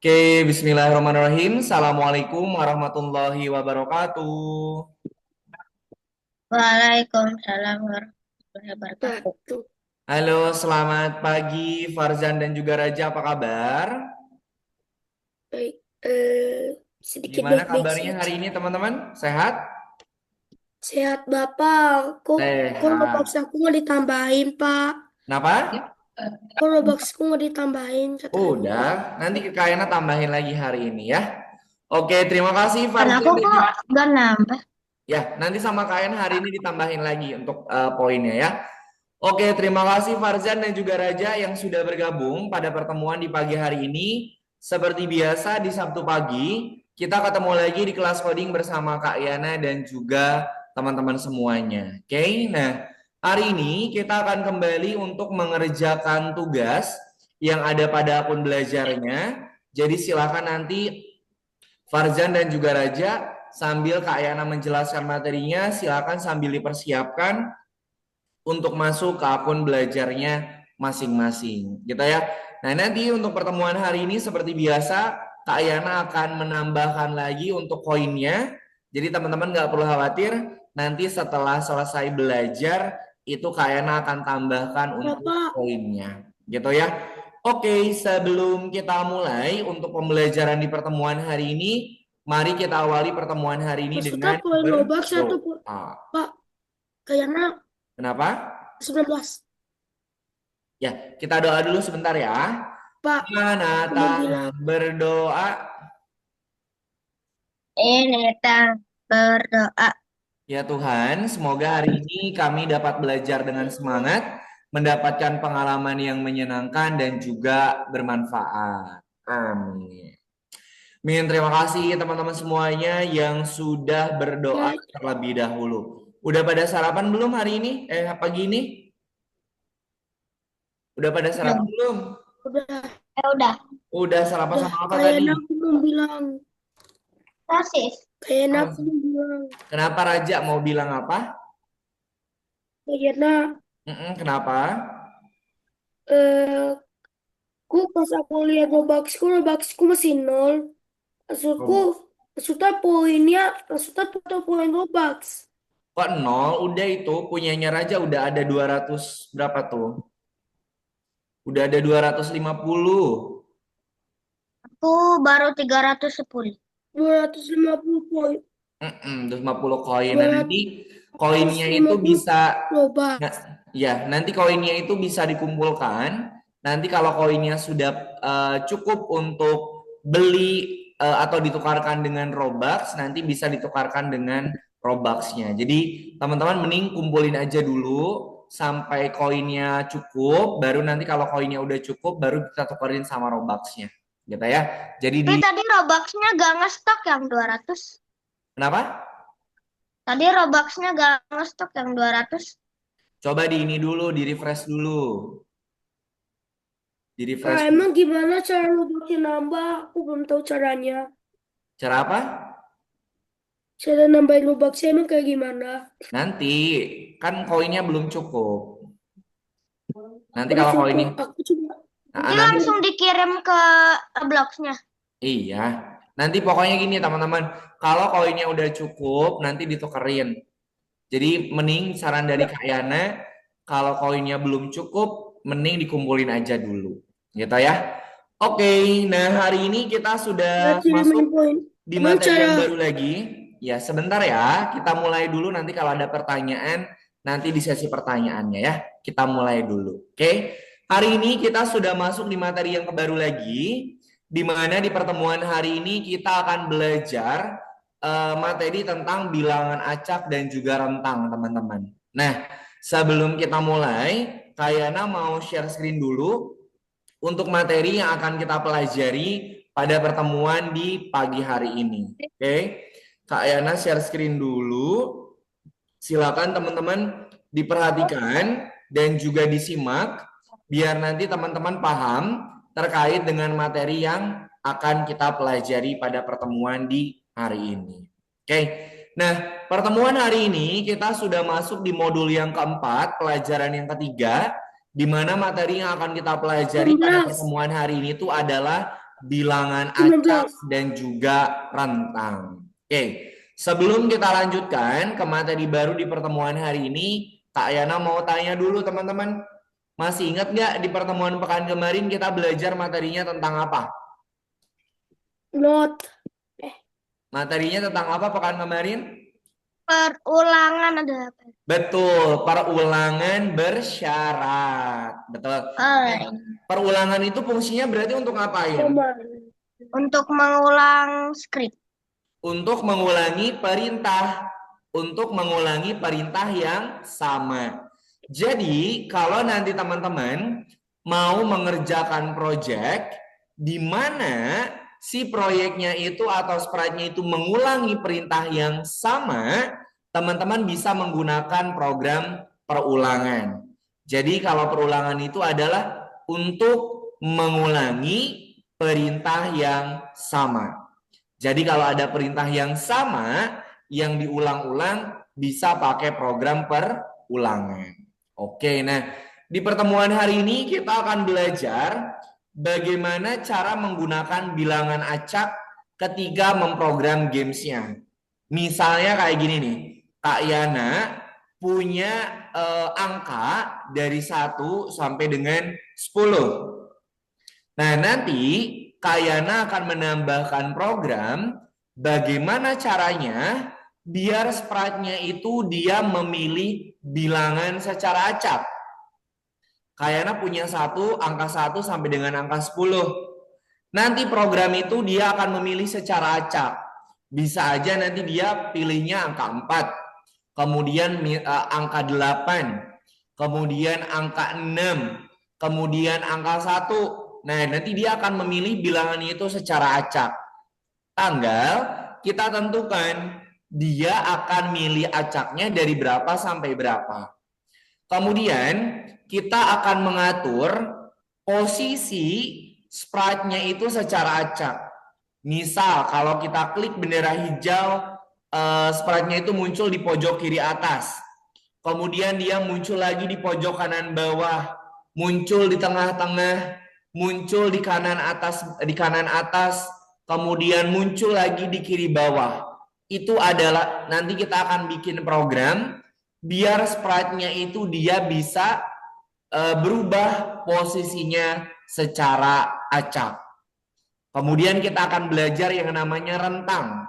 Oke, bismillahirrahmanirrahim. Assalamualaikum warahmatullahi wabarakatuh. Waalaikumsalam warahmatullahi wabarakatuh. Satu. Halo, selamat pagi Farzan dan juga Raja, apa kabar? Baik. Sedikit Gimana baik-baik kabarnya hari saja. ini teman-teman? Sehat? Sehat Bapak. Kok Robux Sehat. aku nggak ditambahin, Pak? Kenapa? Kok Robuxku nggak ditambahin 1.000? Udah, nanti kayaknya tambahin lagi hari ini ya. Oke, terima kasih Dan aku Farzan dan kok juga gak nambah. ya, nanti sama kalian hari ini ditambahin lagi untuk poinnya ya. Oke, terima kasih Farzan dan juga Raja yang sudah bergabung pada pertemuan di pagi hari ini. Seperti biasa di Sabtu pagi, kita ketemu lagi di kelas coding bersama Kak Yana dan juga teman-teman semuanya. Oke, nah hari ini kita akan kembali untuk mengerjakan tugas yang ada pada akun belajarnya. Jadi silakan nanti Farzan dan juga Raja sambil Kak Yana menjelaskan materinya, silakan sambil dipersiapkan untuk masuk ke akun belajarnya masing-masing gitu ya. Nah nanti untuk pertemuan hari ini seperti biasa Kak Yana akan menambahkan lagi untuk koinnya. Jadi teman-teman nggak perlu khawatir, nanti setelah selesai belajar itu Kak Yana akan tambahkan untuk Bapak, koinnya gitu ya. Oke, sebelum kita mulai untuk pembelajaran di pertemuan hari ini, mari kita awali pertemuan hari ini maksudnya dengan poin Robux satu, berdoa. Pak. Kayaknya Kenapa? 19. Ya, kita doa dulu sebentar ya. Pak, aku mau Manata bilang. berdoa. Ini kita berdoa. Ya Tuhan, semoga hari ini kami dapat belajar dengan semangat, mendapatkan pengalaman yang menyenangkan dan juga bermanfaat. Amin. Min, terima kasih teman-teman semuanya yang sudah berdoa Ya, terlebih dahulu. Udah pada sarapan belum hari ini? Pagi ini? Udah pada sarapan Belum. belum? udah, Udah. Udah sarapan udah. sama apa tadi? Kayaknya aku mau bilang. Sosis. Kayaknya Oh, aku mau bilang. kenapa Raja mau bilang apa? Kayaknya, Kenapa? eh, pas aku lihat Robuxku masih nol. Maksudku, Oh, maksudnya total poin Robux. kok nol? Udah itu punyanya Raja udah ada 200 berapa tuh? Udah ada 250. Aku baru 310. 250 poin. 250 koin. dua Nah, nanti ratus koinnya lima itu puluh bisa Robux. nah, ya, nanti koinnya itu bisa dikumpulkan. Nanti kalau koinnya sudah cukup untuk beli atau ditukarkan dengan Robux, nanti bisa ditukarkan dengan Robuxnya. Jadi teman-teman mending kumpulin aja dulu sampai koinnya cukup, baru nanti kalau koinnya udah cukup, baru kita tukarin sama Robuxnya, gitu ya. Jadi Tapi tadi Robuxnya gak ngestok yang 200. kenapa? Tadi Robuxnya gak ngestok yang 200. Coba di ini dulu, di refresh dulu, di Ah, refresh. emang gimana cara Robuxnya nambah? Aku belum tahu caranya. Cara apa? Cara nambahin Robuxnya emang kayak gimana? Nanti kan koinnya belum cukup. Nanti Udah kalau cukup. koinnya, Aku coba. Nanti nanti langsung dikirim ke blognya. iya. Nanti pokoknya gini teman-teman, kalau koinnya udah cukup, nanti ditukerin. Jadi mending saran dari Kak Yana, kalau koinnya belum cukup, mending dikumpulin aja dulu, gitu ya. Oke, nah hari ini kita Cara sudah masuk kirimin poin. di Emang materi cara yang baru lagi. Ya, sebentar ya. Kita mulai dulu nanti kalau ada pertanyaan, nanti di sesi pertanyaannya ya. Kita mulai dulu. Oke. Hari ini kita sudah masuk di materi yang baru lagi, di mana di pertemuan hari ini kita akan belajar materi tentang bilangan acak dan juga rentang, teman-teman. Nah, sebelum kita mulai, Kayana mau share screen dulu untuk materi yang akan kita pelajari pada pertemuan di pagi hari ini. Oke, Kak Yana share screen dulu. Silakan teman-teman diperhatikan dan juga disimak biar nanti teman-teman paham terkait dengan materi yang akan kita pelajari pada pertemuan di hari ini. Oke, nah pertemuan hari ini kita sudah masuk di modul yang keempat, pelajaran yang ketiga, di mana materi yang akan kita pelajari pada 19. pertemuan hari ini itu adalah bilangan 19. acak, dan juga rentang. Oke, sebelum kita lanjutkan ke materi baru di pertemuan hari ini, Kak Yana mau tanya dulu teman-teman. Masih ingat nggak di pertemuan pekan kemarin kita belajar materinya tentang apa? Not. Materinya tentang apa pekan kemarin? Perulangan ada apa? Betul, perulangan bersyarat. Betul. Perulangan itu fungsinya berarti untuk ngapain? Untuk mengulang skrip. Untuk mengulangi perintah. Untuk mengulangi perintah yang sama. Jadi, kalau nanti teman-teman mau mengerjakan proyek di mana si proyeknya itu atau sprite-nya itu mengulangi perintah yang sama, teman-teman bisa menggunakan program perulangan. Jadi kalau perulangan itu adalah untuk mengulangi perintah yang sama. Jadi kalau ada perintah yang sama yang diulang-ulang bisa pakai program perulangan. Oke, nah di pertemuan hari ini kita akan belajar bagaimana cara menggunakan bilangan acak ketika memprogram gamesnya. Misalnya kayak gini nih, Kak Yana punya angka dari 1 sampai dengan 10. Nah, nanti Kak Yana akan menambahkan program bagaimana caranya biar sprite-nya itu dia memilih bilangan secara acak. Kak Yana punya angka 1 sampai dengan angka 10. Nanti program itu dia akan memilih secara acak. Bisa aja nanti dia pilihnya angka 4, kemudian angka 8, kemudian angka 6, kemudian angka 1. Nah, nanti dia akan memilih bilangannya itu secara acak. Tanggal kita tentukan dia akan milih acaknya dari berapa sampai berapa. Kemudian kita akan mengatur posisi sprite-nya itu secara acak. Misal kalau kita klik bendera hijau, sprite-nya itu muncul di pojok kiri atas. Kemudian dia muncul lagi di pojok kanan bawah, muncul di tengah-tengah, muncul di kanan atas, kemudian muncul lagi di kiri bawah. Itu adalah nanti kita akan bikin program biar sprite-nya itu dia bisa berubah posisinya secara acak. Kemudian kita akan belajar yang namanya rentang.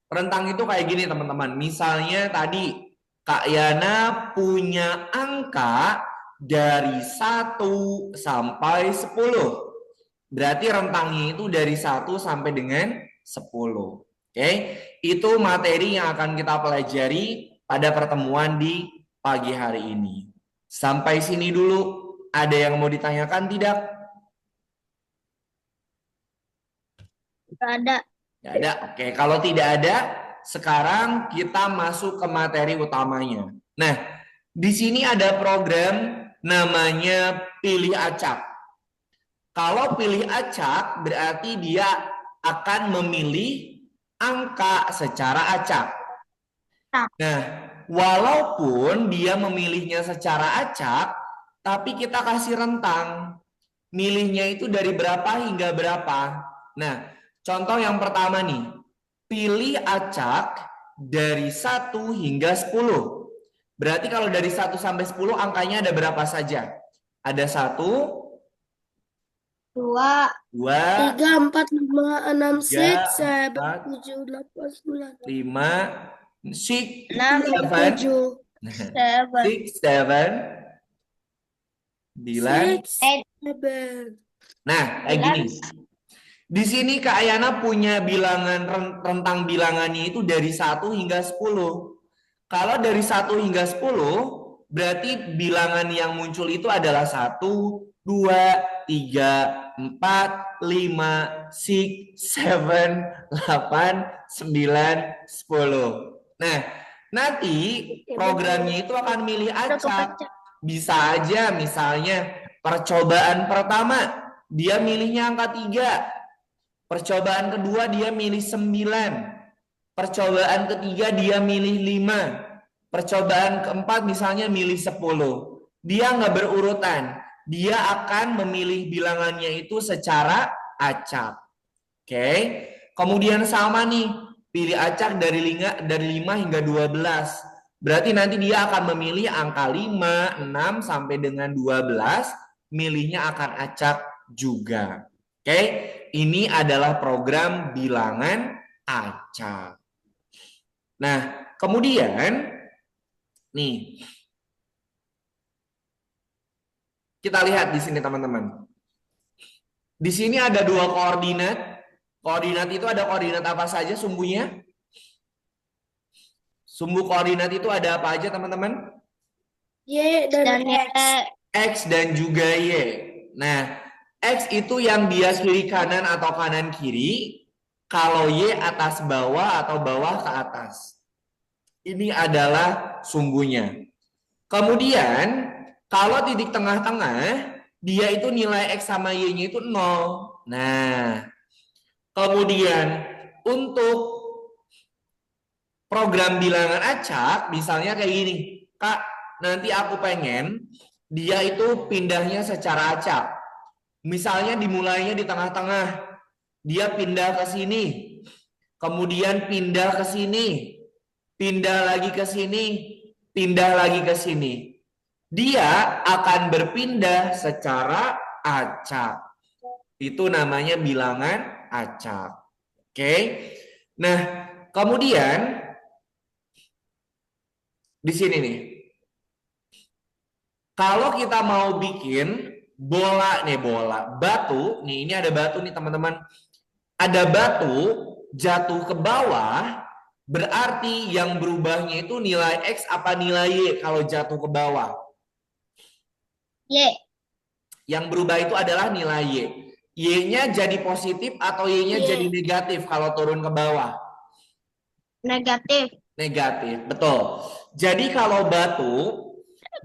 Rentang itu kayak gini teman-teman. Misalnya tadi Kak Yana punya angka dari 1 sampai 10. Berarti rentangnya itu dari 1 sampai dengan 10. Oke, itu materi yang akan kita pelajari pada pertemuan di pagi hari ini. Sampai sini dulu. Ada yang mau ditanyakan tidak? Tidak ada. Tidak ada. Oke, kalau tidak ada, sekarang kita masuk ke materi utamanya. Nah, di sini ada program namanya pilih acak. Kalau pilih acak berarti dia akan memilih angka secara acak. Nah, walaupun dia memilihnya secara acak, tapi kita kasih rentang. Milihnya itu dari berapa hingga berapa. Nah, contoh yang pertama nih. Pilih acak dari 1 hingga 10. Berarti kalau dari 1 sampai 10 angkanya ada berapa saja? Ada 1, 2, 2, 3, 4, 5, 6, 6, 7, 4, 8, 9, 5, 6, 6, 7, 7, 6, 7, 9. 7. Nah, kayak gini. Di sini Kak Ayana punya bilangan rentang bilangannya itu dari 1 hingga 10. Kalau dari 1 hingga 10, berarti bilangan yang muncul itu adalah 1, 2, 3, 4, 5, 6, 7, 8, 9, 10. Nah, nanti programnya itu akan milih acak. Bisa aja misalnya percobaan pertama dia milihnya angka 3. Percobaan kedua dia milih 9. Percobaan ketiga dia milih 5. Percobaan keempat misalnya milih 10. Dia nggak berurutan. Dia akan memilih bilangannya itu secara acak. Oke. Kemudian sama nih, pilih acak dari 5 hingga 12. Berarti nanti dia akan memilih angka 5, 6 sampai dengan 12, milihnya akan acak juga. Oke. Ini adalah program bilangan acak. Nah, kemudian nih kita lihat di sini teman-teman. Di sini ada 2 koordinat. Koordinat itu ada koordinat apa saja sumbunya? Sumbu koordinat itu ada apa aja teman-teman? Y dan Dan X. X dan juga Y. Nah, X itu yang dia kiri kanan atau kanan kiri. Kalau Y atas bawah atau bawah ke atas. Ini adalah sumbunya. Kemudian, kalau titik tengah-tengah, dia itu nilai X sama Y-nya itu 0. Nah, kemudian untuk program bilangan acak, misalnya kayak gini. Kak, nanti aku pengen dia itu pindahnya secara acak. Misalnya dimulainya di tengah-tengah. Dia pindah ke sini. Kemudian pindah ke sini. Pindah lagi ke sini. Pindah lagi ke sini. Dia akan berpindah secara acak. Itu namanya bilangan acak. Oke. Nah, kemudian di sini nih. Kalau kita mau bikin batu, nih ini ada batu nih teman-teman. Ada batu jatuh ke bawah, berarti yang berubahnya itu nilai X apa nilai Y kalau jatuh ke bawah? Y. Yang berubah itu adalah nilai Y. Y-nya jadi positif atau Y-nya Y. jadi negatif kalau turun ke bawah? Negatif. Negatif, betul. Jadi kalau batu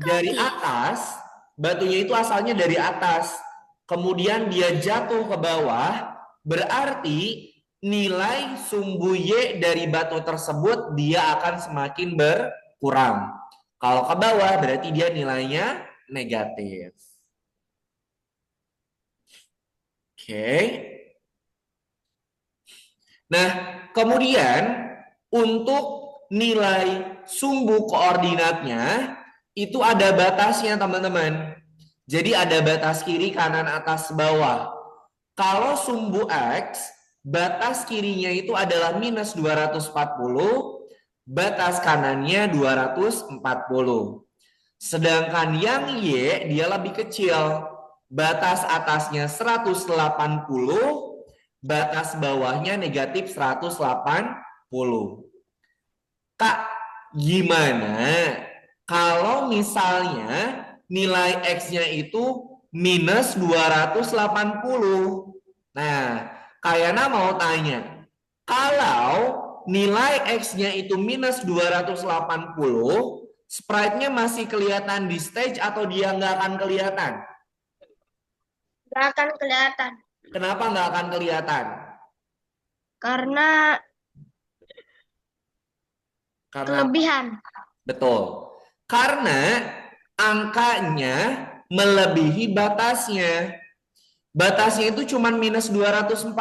dari atas, batunya itu asalnya dari atas, kemudian dia jatuh ke bawah, berarti nilai sumbu Y dari batu tersebut dia akan semakin berkurang. Kalau ke bawah berarti dia nilainya negatif. Oke. Nah, kemudian untuk nilai sumbu koordinatnya itu ada batasnya teman-teman. Jadi ada batas kiri, kanan, atas, bawah. Kalau sumbu X, batas kirinya itu adalah minus 240, batas kanannya 240. Sedangkan yang Y dia lebih kecil. Batas atasnya 180, batas bawahnya negatif 180. Kak, gimana kalau misalnya nilai X-nya itu minus 280? Nah, Kayana mau tanya, kalau nilai X-nya itu minus 280, sprite-nya masih kelihatan di stage atau dia nggak akan kelihatan? Nggak akan kelihatan. Kenapa nggak akan kelihatan? Karena kelebihan. Betul. Karena angkanya melebihi batasnya. Batasnya itu cuma minus 240.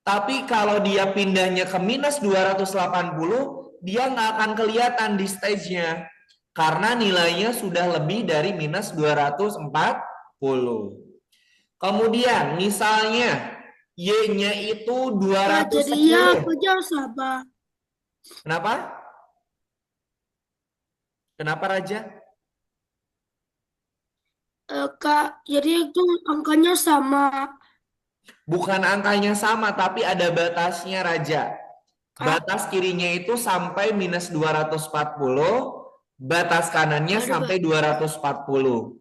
Tapi kalau dia pindahnya ke minus 280, dia nggak akan kelihatan di stage-nya. Karena nilainya sudah lebih dari minus 240. Kemudian misalnya Y-nya itu 210. Jadi ya aku jauh sama. Kenapa? Kenapa Raja? Kak, jadi itu angkanya sama. Bukan angkanya sama, tapi ada batasnya Raja. Batas kirinya itu sampai minus 240, batas kanannya sampai 240.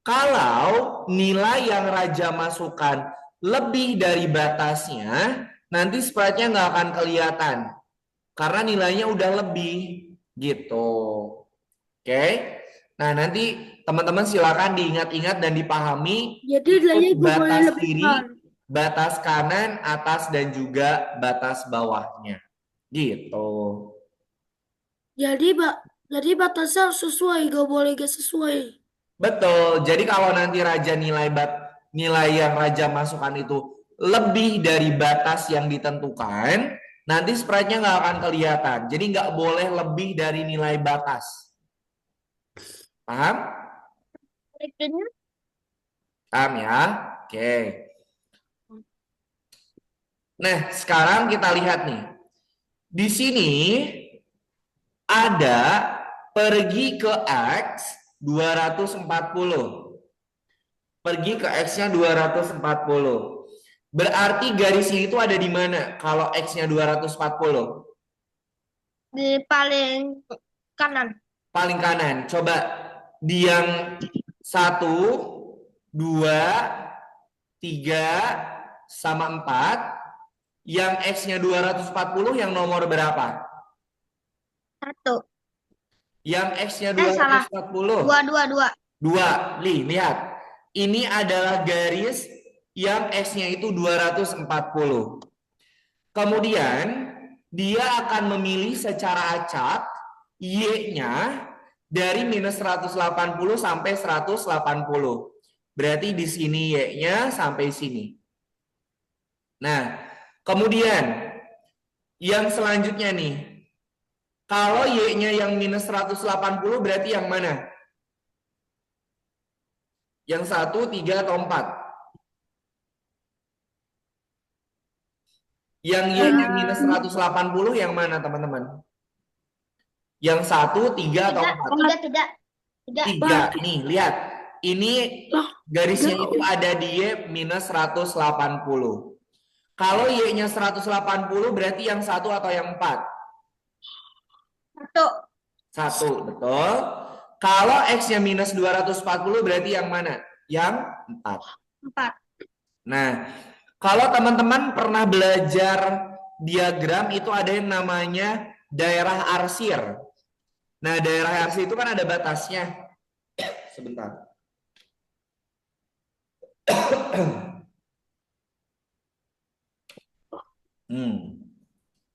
Kalau nilai yang Raja masukkan lebih dari batasnya, nanti sprite-nya nggak akan kelihatan. Karena nilainya udah lebih, gitu. Oke? Nah, nanti teman-teman silakan diingat-ingat dan dipahami Jadi nilainya untuk gue boleh batas lebih kiri, batas kanan, atas, dan juga batas bawahnya. Gitu. Jadi batasnya harus sesuai, gak boleh gak sesuai. Betul. Jadi kalau nanti Raja nilai nilai yang Raja masukkan itu lebih dari batas yang ditentukan, nanti sprite-nya nggak akan kelihatan. Jadi nggak boleh lebih dari nilai batas. Paham? Berikutnya Paham ya? Oke. Nah, sekarang kita lihat nih. Di sini ada pergi ke X 240. Pergi ke X-nya 240. Berarti garis ini itu ada di mana kalau X-nya 240? di paling kanan. Paling kanan. Coba di yang 1, 2, 3, sama 4. Yang X-nya 240 yang nomor berapa? 1. Yang X-nya Salah. 240. 2. 2. Lihat. Ini adalah garis yang X-nya itu 240. Kemudian dia akan memilih secara acak Y-nya dari minus 180 sampai 180. Berarti di sini Y-nya sampai sini. Nah, kemudian yang selanjutnya nih. Kalau Y-nya yang minus 180 berarti yang mana? Yang 1, 3, atau 4? Yang Y-nya minus 180 yang mana teman-teman? Yang 1, 3, atau 4? 3. 3. Nih, lihat. Ini garisnya itu ada di Y minus 180. Kalau Y-nya 180 berarti yang 1 atau yang 4? 1. 1, betul. Kalau X-nya minus 240 berarti yang mana? Yang 4. 4. Nah, kalau teman-teman pernah belajar diagram itu ada yang namanya daerah arsir. Nah, daerah arsir itu kan ada batasnya. Sebentar.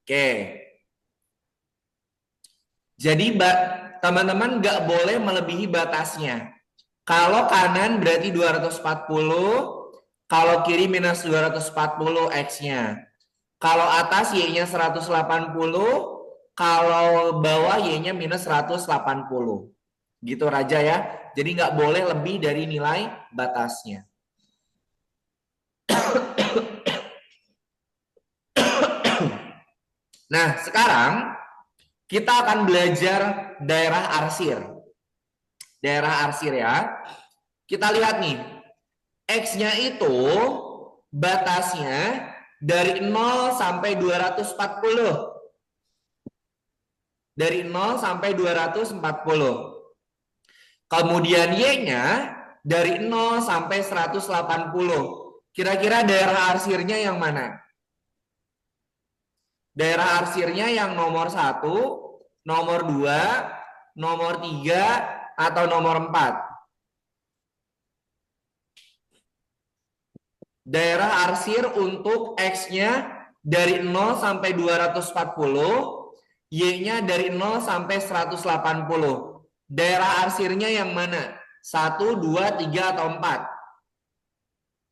Oke. Jadi teman-teman nggak boleh melebihi batasnya. Kalau kanan berarti 240, kalau kiri minus 240 X-nya. Kalau atas Y-nya 180, kalau bawah Y-nya minus 180. Gitu Raja ya. Jadi nggak boleh lebih dari nilai batasnya. Nah, sekarang kita akan belajar daerah arsir. Daerah arsir ya. Kita lihat nih. X-nya itu batasnya dari 0 sampai 240. Dari 0 sampai 240. Kemudian Y-nya dari 0 sampai 180. Kira-kira daerah arsirnya yang mana? Daerah arsirnya yang nomor 1, nomor 2, nomor 3, atau nomor 4? Daerah arsir untuk X-nya dari 0 sampai 240, Y-nya dari 0 sampai 180. Daerah arsirnya yang mana? 1, 2, 3, atau 4?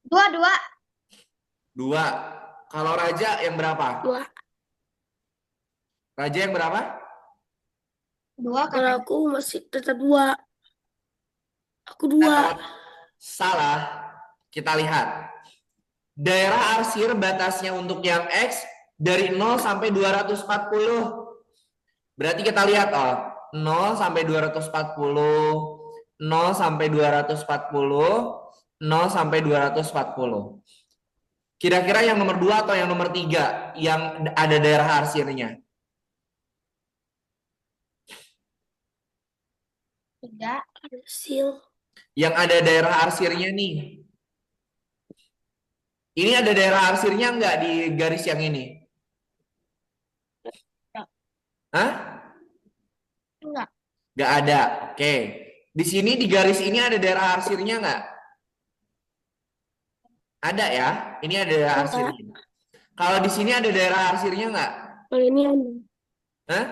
2. 2. Kalau Raja yang berapa? 2. Raja yang berapa? 2 Kalau kan. aku masih tetap 2. Aku 2. Salah. Kita lihat. Daerah arsir batasnya untuk yang X dari 0 sampai 240. Berarti kita lihat 0 sampai 240, 0 sampai 240, 0 sampai 240. Kira-kira yang nomor 2 atau yang nomor 3 yang ada daerah arsirnya? 3. Hasil. Yang ada daerah arsirnya nih. Ini ada daerah arsirnya nggak di garis yang ini? Hah? Enggak. Nggak ada. Oke. Di sini di garis ini ada daerah arsirnya nggak? Ada ya. Ini ada daerah arsirnya. Kalau di sini ada daerah arsirnya nggak? Kalau ini ada. Hah?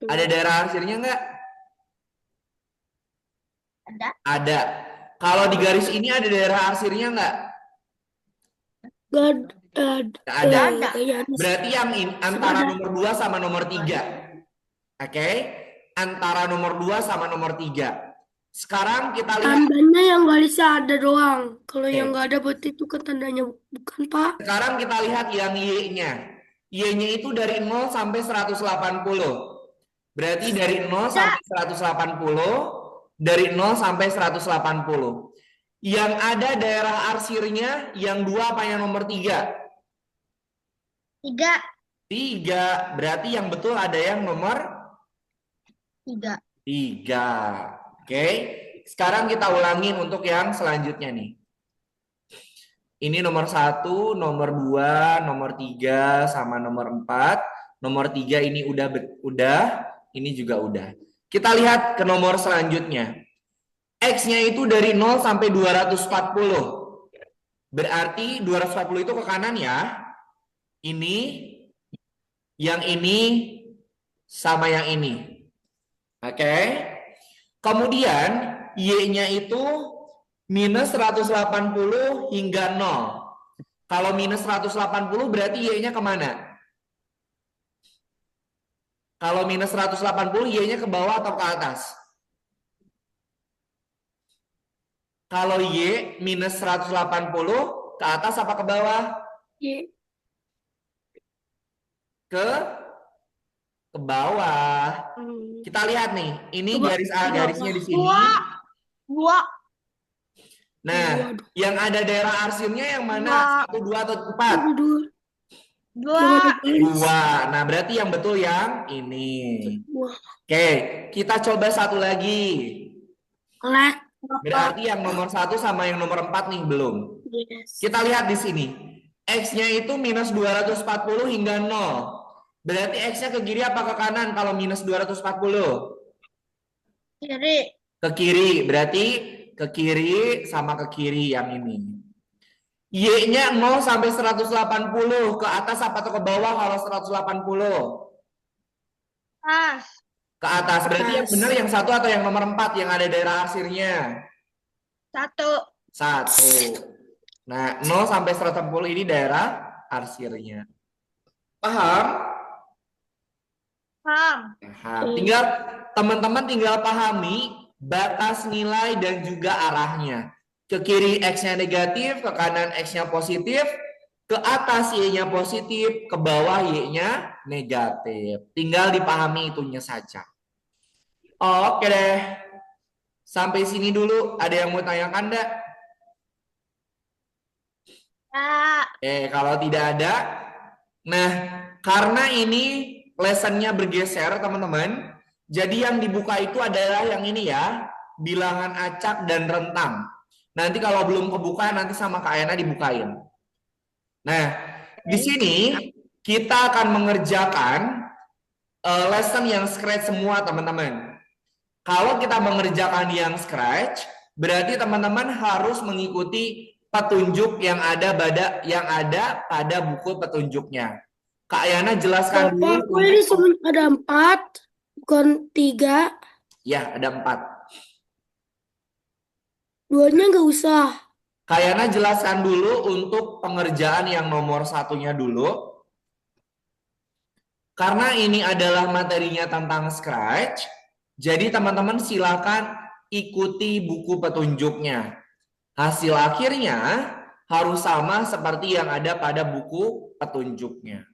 Ada daerah arsirnya nggak? Ada. Ada. Kalau di garis ini ada daerah arsirnya nggak? Gak ada. Nggak ada. Kayaknya ada. Berarti yang antara Ada. nomor 2 sama nomor 3. Oke? Antara nomor 2 sama nomor 3. Sekarang kita lihat. Tandanya yang garisnya ada doang. Kalau yang Oke. nggak ada berarti itu kan tandanya bukan, Pak. Sekarang kita lihat yang Y-nya. Y-nya itu dari 0 sampai 180. Berarti dari 0 sampai 180, dari 0 sampai 180. Yang ada daerah arsirnya yang 2 apa yang nomor 3? 3. 3. Berarti yang betul ada yang nomor 3. 3. Oke. Sekarang kita ulangin untuk yang selanjutnya nih. Ini nomor 1, nomor 2, nomor 3, sama nomor 4. Nomor 3 ini udah, ini juga udah. Kita lihat ke nomor selanjutnya. X-nya itu dari 0 sampai 240. Berarti 240 itu ke kanan ya. Ini, yang ini, sama yang ini. Oke. Kemudian Y-nya itu minus 180 hingga 0. Kalau minus 180 berarti Y-nya kemana? Kalau minus 180 Y-nya ke bawah atau ke atas? Kalau Y minus 180 ke atas apa ke bawah? Y. Ke bawah. Kita lihat nih, ini Coba garisnya di sini. 2. Nah, yang ada daerah arsirnya yang mana? 1, 2, atau 4? 2. 2. Nah, berarti yang betul yang ini. Oke, kita coba satu lagi. Berarti yang nomor 1 sama yang nomor 4 nih belum. Kita lihat di sini. X-nya itu minus 240 hingga 0. Berarti X-nya ke kiri apa ke kanan kalau minus 240? Kiri. Ke kiri. Berarti ke kiri sama ke kiri yang ini. Y-nya 0 sampai 180. Ke atas apa atau ke bawah kalau 180? Pas. Ke atas. Berarti yang benar yang 1 atau yang nomor 4 yang ada daerah arsirnya? 1. 1. Nah, 0 sampai 180 ini daerah arsirnya. Paham? Paham. Paham. Tinggal teman-teman tinggal pahami batas nilai dan juga arahnya. Ke kiri X-nya negatif, ke kanan X-nya positif, ke atas Y-nya positif, ke bawah Y-nya negatif. Tinggal dipahami itunya saja. Oke deh. Sampai sini dulu. Ada yang mau tanyakan enggak? Ya. Kalau tidak ada. Nah, karena ini lessonnya bergeser, teman-teman. Jadi yang dibuka itu adalah yang ini ya. Bilangan acak dan rentang. Nanti kalau belum kebuka, nanti sama Kak Ayana dibukain. Nah, di sini kita akan mengerjakan lesson yang scratch semua, teman-teman. Kalau kita mengerjakan yang scratch, berarti teman-teman harus mengikuti petunjuk yang ada pada buku petunjuknya. Kak Yana jelaskan dulu. Bapak, ini ada 4, bukan 3. Ya, ada 4. 2-nya nggak usah. Kak Yana jelaskan dulu untuk pengerjaan yang nomor 1-nya dulu. Karena ini adalah materinya tentang scratch, jadi teman-teman silakan ikuti buku petunjuknya. Hasil akhirnya harus sama seperti yang ada pada buku petunjuknya.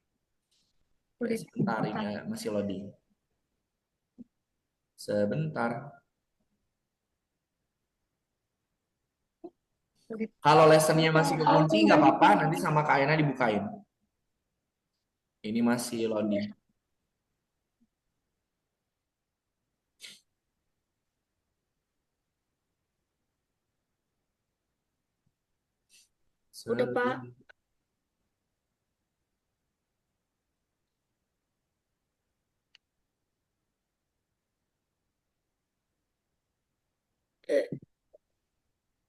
Sebentar, ini masih loading. Sebentar. Kalau lessonnya masih kekunci, nggak apa-apa, nanti sama Kak Ayana dibukain. Ini masih loading. Udah, Pak.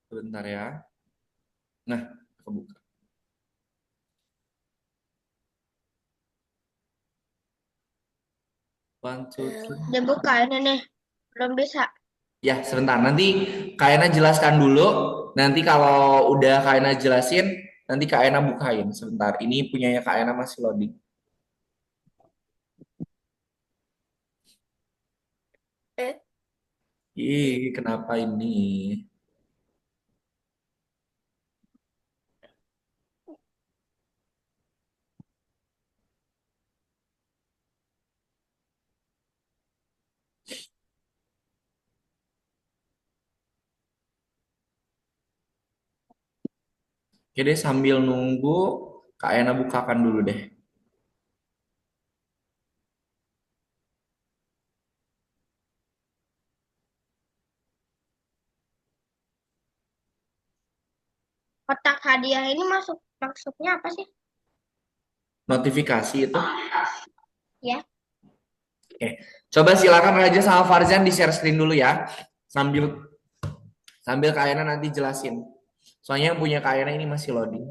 Sebentar ya. Nah, kebuka. One, two, three. Udah buka ini nih. Belum bisa. Ya, sebentar. Nanti Kak Ena jelaskan dulu. Nanti kalau udah Kak Ena jelasin, nanti Kak Ena bukain. Sebentar. Ini punyanya Kak Ena masih loading. Eh, Ih, kenapa ini? Oke deh, sambil nunggu, Kak Ena bukakan dulu deh. Kotak hadiah ini maksudnya apa sih? Notifikasi itu. Ya. Oke. Coba silakan Raja sama Farzan di share screen dulu ya. Sambil sambil Kak Ena nanti jelasin. Soalnya yang punya Kak Ena ini masih loading.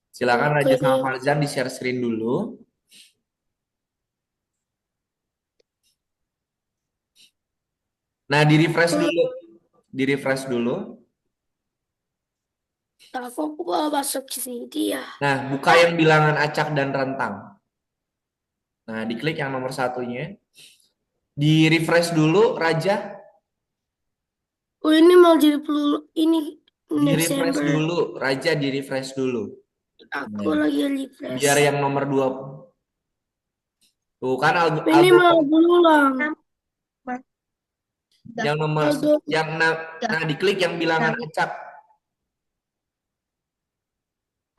Silakan oke Raja sama deh. Farzan di share screen dulu. Nah, di refresh dulu. Di refresh dulu. Aku mau masuk ke sini dia. Nah, buka yang bilangan acak dan rentang. Nah, diklik yang nomor satunya. Di refresh dulu, Raja. Oh, ini mau jadi pelulu ini Di refresh Desember. dulu, Raja di refresh dulu. Aku Nah, lagi refresh. biar yang nomor 2. Tuh kan Ini mau algoritma berulang. yang nomor Algo. yang nah diklik yang bilangan acak.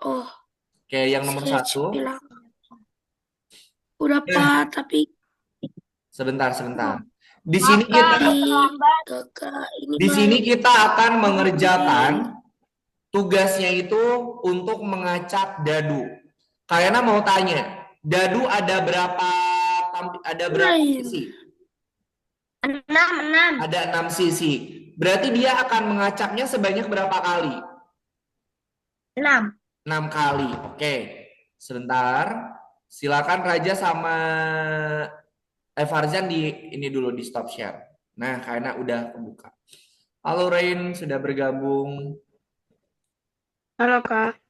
Oh, Oke, yang nomor sketch 1. bilang. Udah Nah, Pak, tapi sebentar. Di sini kita di kakak ini di sini baru. kita akan mengerjakan tugasnya itu untuk mengacak dadu. Kayaknya mau tanya, dadu ada berapa Lain. sisi? 6. Ada 6 sisi. Berarti dia akan mengacaknya sebanyak berapa kali? 6. 6 kali. Oke. Sebentar. Silakan Raja sama Farzan di ini dulu di stop share. Nah, karena udah kebuka. Halo Rain, sudah bergabung. Halo Kak.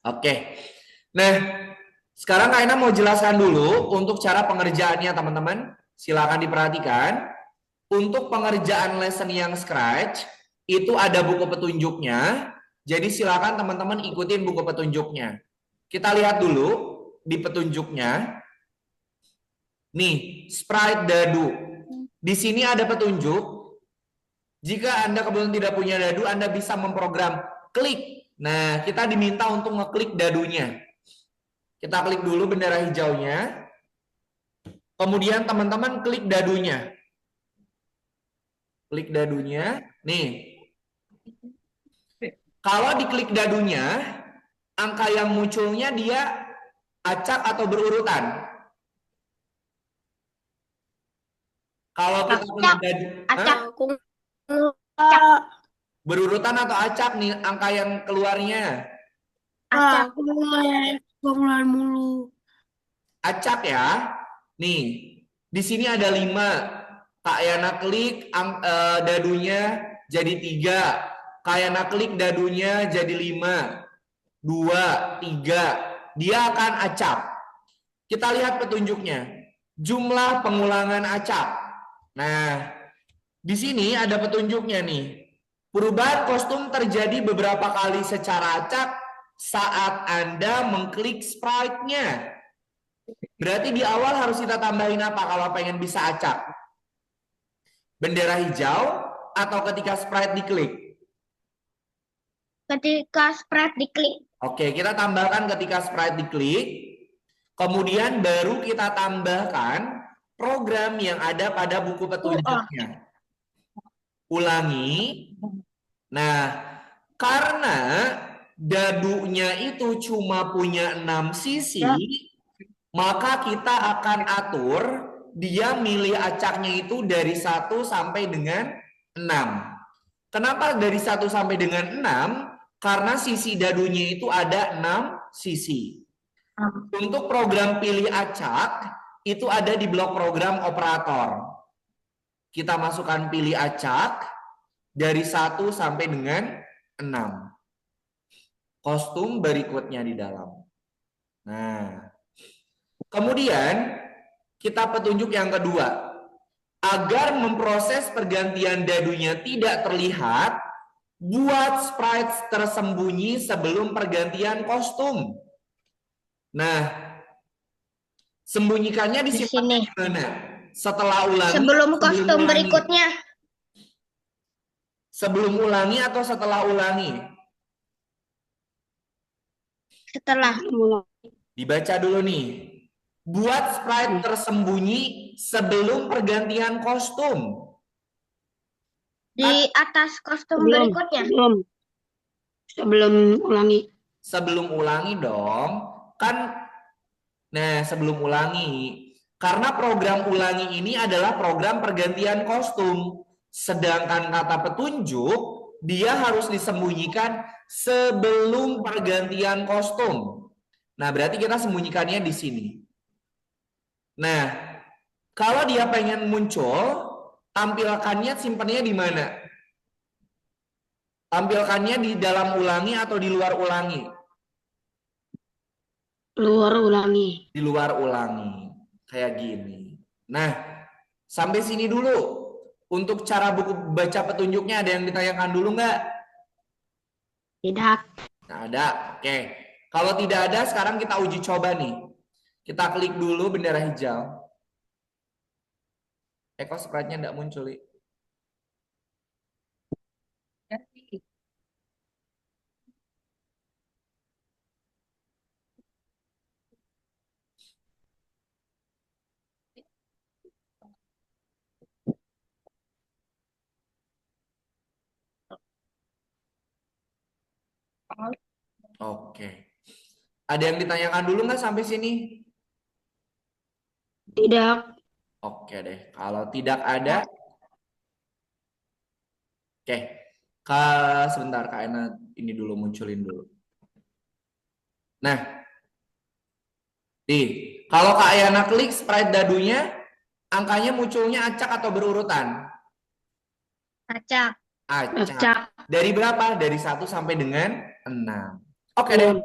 Oke. Nah, sekarang Kaina mau jelaskan dulu untuk cara pengerjaannya teman-teman. Silakan diperhatikan. Untuk pengerjaan lesson yang scratch, itu ada buku petunjuknya. Jadi silakan teman-teman ikutin buku petunjuknya. Kita lihat dulu di petunjuknya. Nih, sprite dadu. Di sini ada petunjuk. Jika Anda kebetulan tidak punya dadu, Anda bisa memprogram klik. Nah, kita diminta untuk ngeklik dadunya. Kita klik dulu bendera hijaunya. Kemudian teman-teman klik dadunya. Klik dadunya. Nih. Kalau diklik dadunya, angka yang munculnya dia acak atau berurutan. Kalau kita klik dadu, Acak. berurutan atau acak nih angka yang keluarnya? Acak. Aku mulai mulu. Acak ya. Nih, di sini ada 5. Kak Yana klik dadunya jadi 3. Kak Yana klik dadunya jadi 5. 2, 3. Dia akan acak. Kita lihat petunjuknya. Jumlah pengulangan acak. Nah, di sini ada petunjuknya nih. Perubahan kostum terjadi beberapa kali secara acak saat Anda mengklik sprite-nya. Berarti di awal harus kita tambahin apa kalau pengen bisa acak? Bendera hijau atau ketika sprite diklik? Ketika spread diklik. Oke, kita tambahkan ketika sprite diklik. Kemudian baru kita tambahkan program yang ada pada buku petunjuknya. Ulangi. Nah, karena dadunya itu cuma punya 6 sisi, maka kita akan atur dia milih acaknya itu dari 1 sampai dengan 6. Kenapa dari 1 sampai dengan 6? Karena sisi dadunya itu ada 6 sisi. Untuk program pilih acak, itu ada di blok program operator. kita masukkan pilih acak dari 1 sampai dengan 6. Kostum berikutnya di dalam. Nah, kemudian kita petunjuk yang kedua. Agar memproses pergantian dadunya tidak terlihat, buat sprite tersembunyi sebelum pergantian kostum. Nah, sembunyikannya Di disimpannya sini. di mana? Setelah ulangi Sebelum atau sebelum kostum ulangi? berikutnya. Sebelum ulangi atau setelah ulangi? Setelah. Dibaca dulu nih. Buat sprite tersembunyi sebelum pergantian kostum. Di atas kostum Sebelum, berikutnya. sebelum ulangi. Sebelum ulangi dong. Nah, sebelum ulangi. Karena program ulangi ini adalah program pergantian kostum. Sedangkan kata petunjuk, dia harus disembunyikan sebelum pergantian kostum. Nah, berarti kita sembunyikannya di sini. Nah, kalau dia pengen muncul, tampilkannya simpannya di mana? Tampilkannya di dalam ulangi atau di luar ulangi? Luar ulangi. Di luar ulangi. Kayak gini. Nah, sampai sini dulu. Untuk cara buku baca petunjuknya ada yang ditanyakan dulu nggak? Tidak. Nah, ada. Oke. Kalau tidak ada, sekarang kita uji coba nih. Kita klik dulu bendera hijau. Kok sprite-nya nggak muncul, Li? Oke. Ada yang ditanyakan dulu nggak sampai sini? Tidak. Oke deh. Kalau tidak ada, oke. Sebentar, Kak Ena ini dulu munculin dulu. Nah, kalau Kak Ayana klik sprite dadunya, angkanya munculnya acak atau berurutan? Acak. Acak. Dari berapa? Dari 1 sampai dengan 6. Oke deh.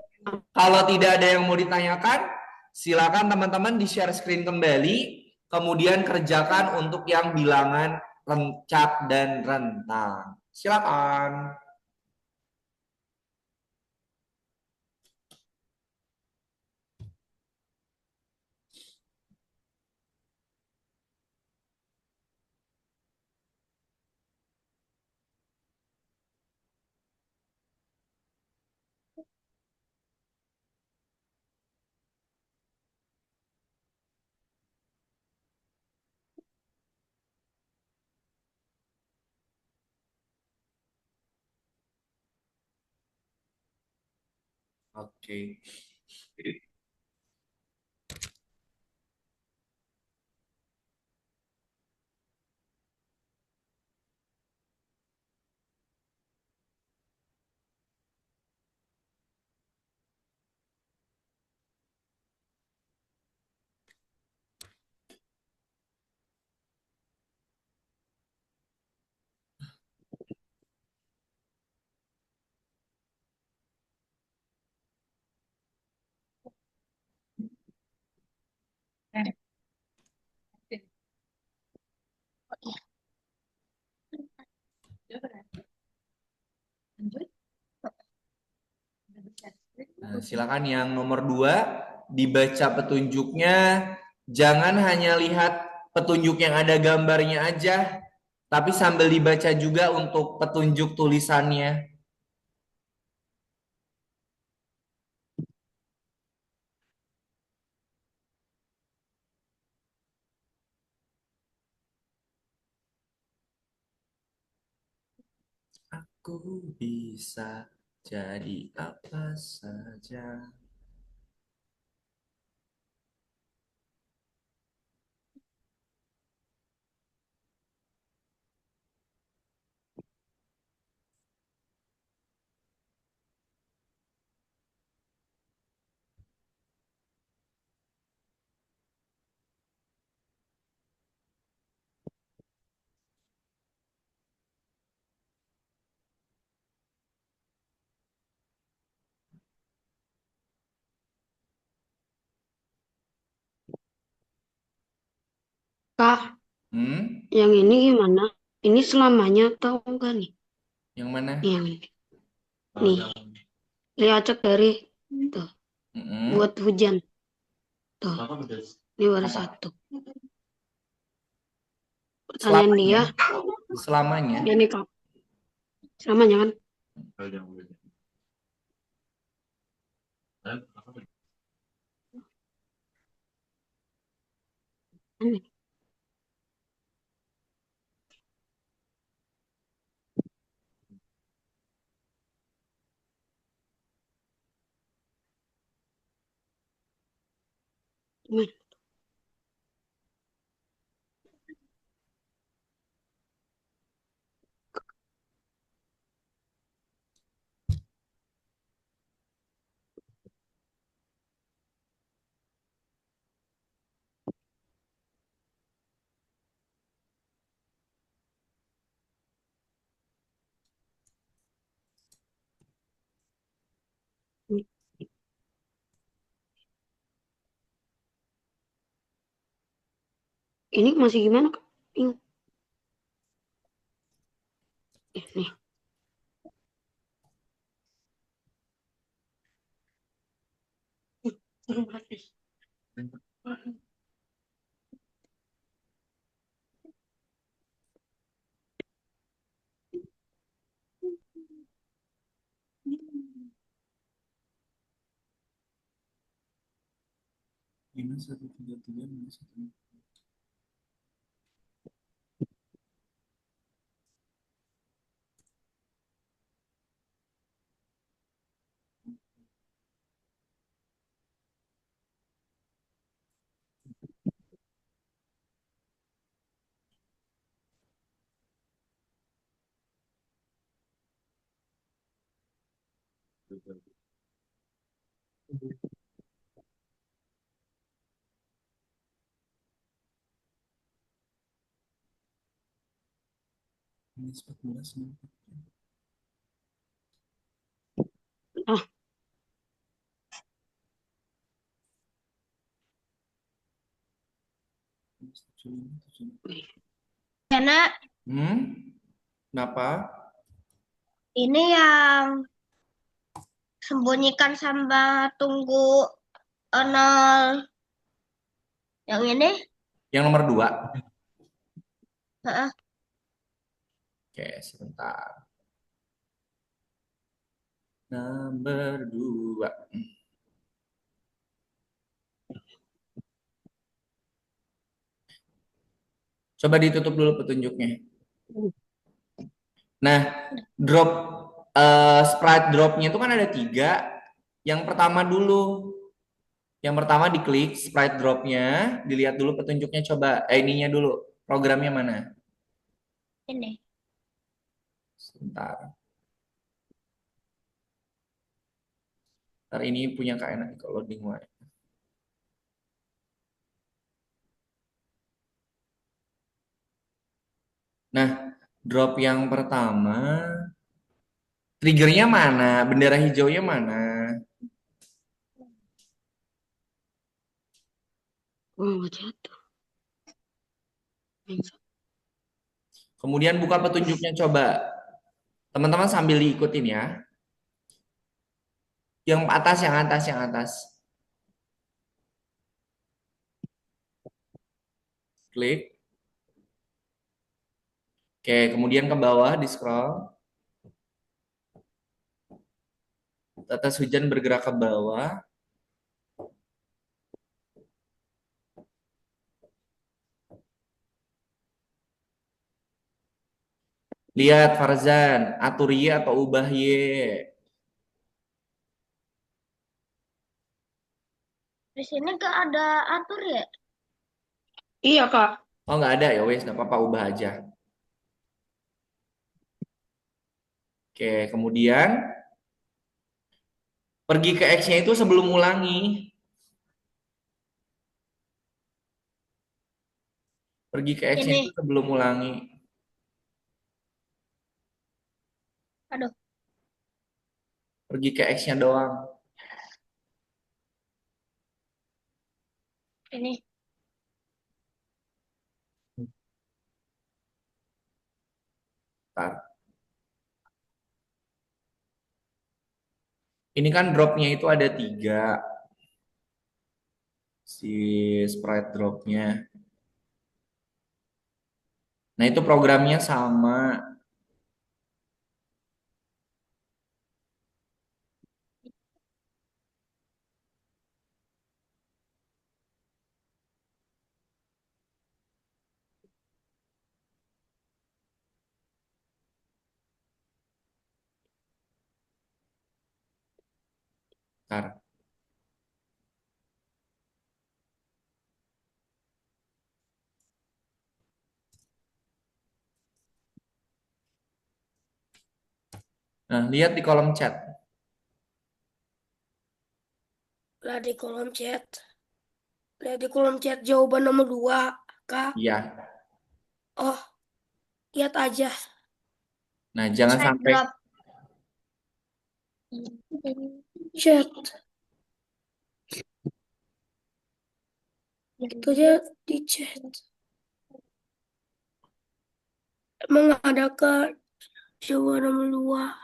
Kalau tidak ada yang mau ditanyakan, silakan teman-teman di-share screen kembali, kemudian kerjakan untuk yang bilangan rencap dan rentang. Silakan. Oke. Nah, silakan yang nomor 2 dibaca petunjuknya. Jangan hanya lihat petunjuk yang ada gambarnya aja, tapi sambil dibaca juga untuk petunjuk tulisannya. Aku bisa jadi apa saja. Kak, Hmm? yang ini gimana? Ini selamanya atau enggak nih? Yang mana? Yang ini. Nih, lihat cek dari tuh Mm-mm. buat hujan. Tuh, ini baru Apa? satu. Pertanyaan Selamanya? dia, Selamanya? ini Kak, selamanya kan? Ini. Gimana? Ini masih gimana Kak? Ini. Nih. Minus 133 minus 1. Minus 14 Ah, minus 75. wih. Karena Hmm? Kenapa? ini yang sembunyikan sama tunggu nol. Yang ini, Yang nomor 2. heeh, Oke, sebentar. Nomor 2. Coba ditutup dulu petunjuknya. Nah, drop sprite dropnya itu kan ada 3. Yang pertama dulu. Yang pertama diklik sprite dropnya, dilihat dulu petunjuknya coba. Ininya dulu. Programnya mana? ini. Sebentar. Ntar ini punya Kak enak kalau loading wae. Nah, drop yang pertama, triggernya mana? Bendera hijaunya mana? Oh, jatuh. Kemudian buka petunjuknya coba. Teman-teman sambil diikutin ya. Yang atas, yang atas, yang atas. Klik. Oke, kemudian ke bawah di scroll. Tetes hujan bergerak ke bawah. Lihat Farzan, atur Y atau ubah Y. Di sini gak ada atur ya? Iya Kak. Oh nggak ada ya wes, nggak apa-apa ubah aja. Oke, kemudian pergi ke X-nya itu sebelum ulangi. Pergi ke X-nya itu Ini, sebelum ulangi. aduh, Pergi ke X-nya doang. ini. Bentar. Ini kan dropnya itu ada 3, si sprite dropnya. Nah itu programnya sama. Bentar. Nah lihat di kolom chat. Lihat di kolom chat. Lihat di kolom chat jawaban nomor 2, Kak. Iya. Oh, lihat aja. Nah jangan Saya sampai drop. Chat. Itu aja di chat. Emang ada Kak jawaban nomor 2?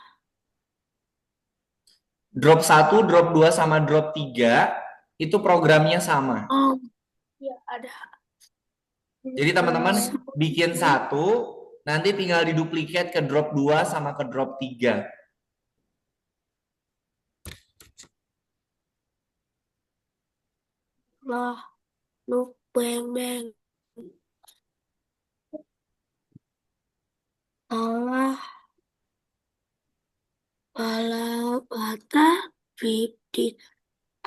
drop 1, drop 2 sama drop 3 itu programnya sama. Oh, ya ada. Jadi teman-teman bikin 1, nanti tinggal diduplikat ke drop 2 sama ke drop 3. Lah, lu beng beng. Allah, Allah, bata, bibit.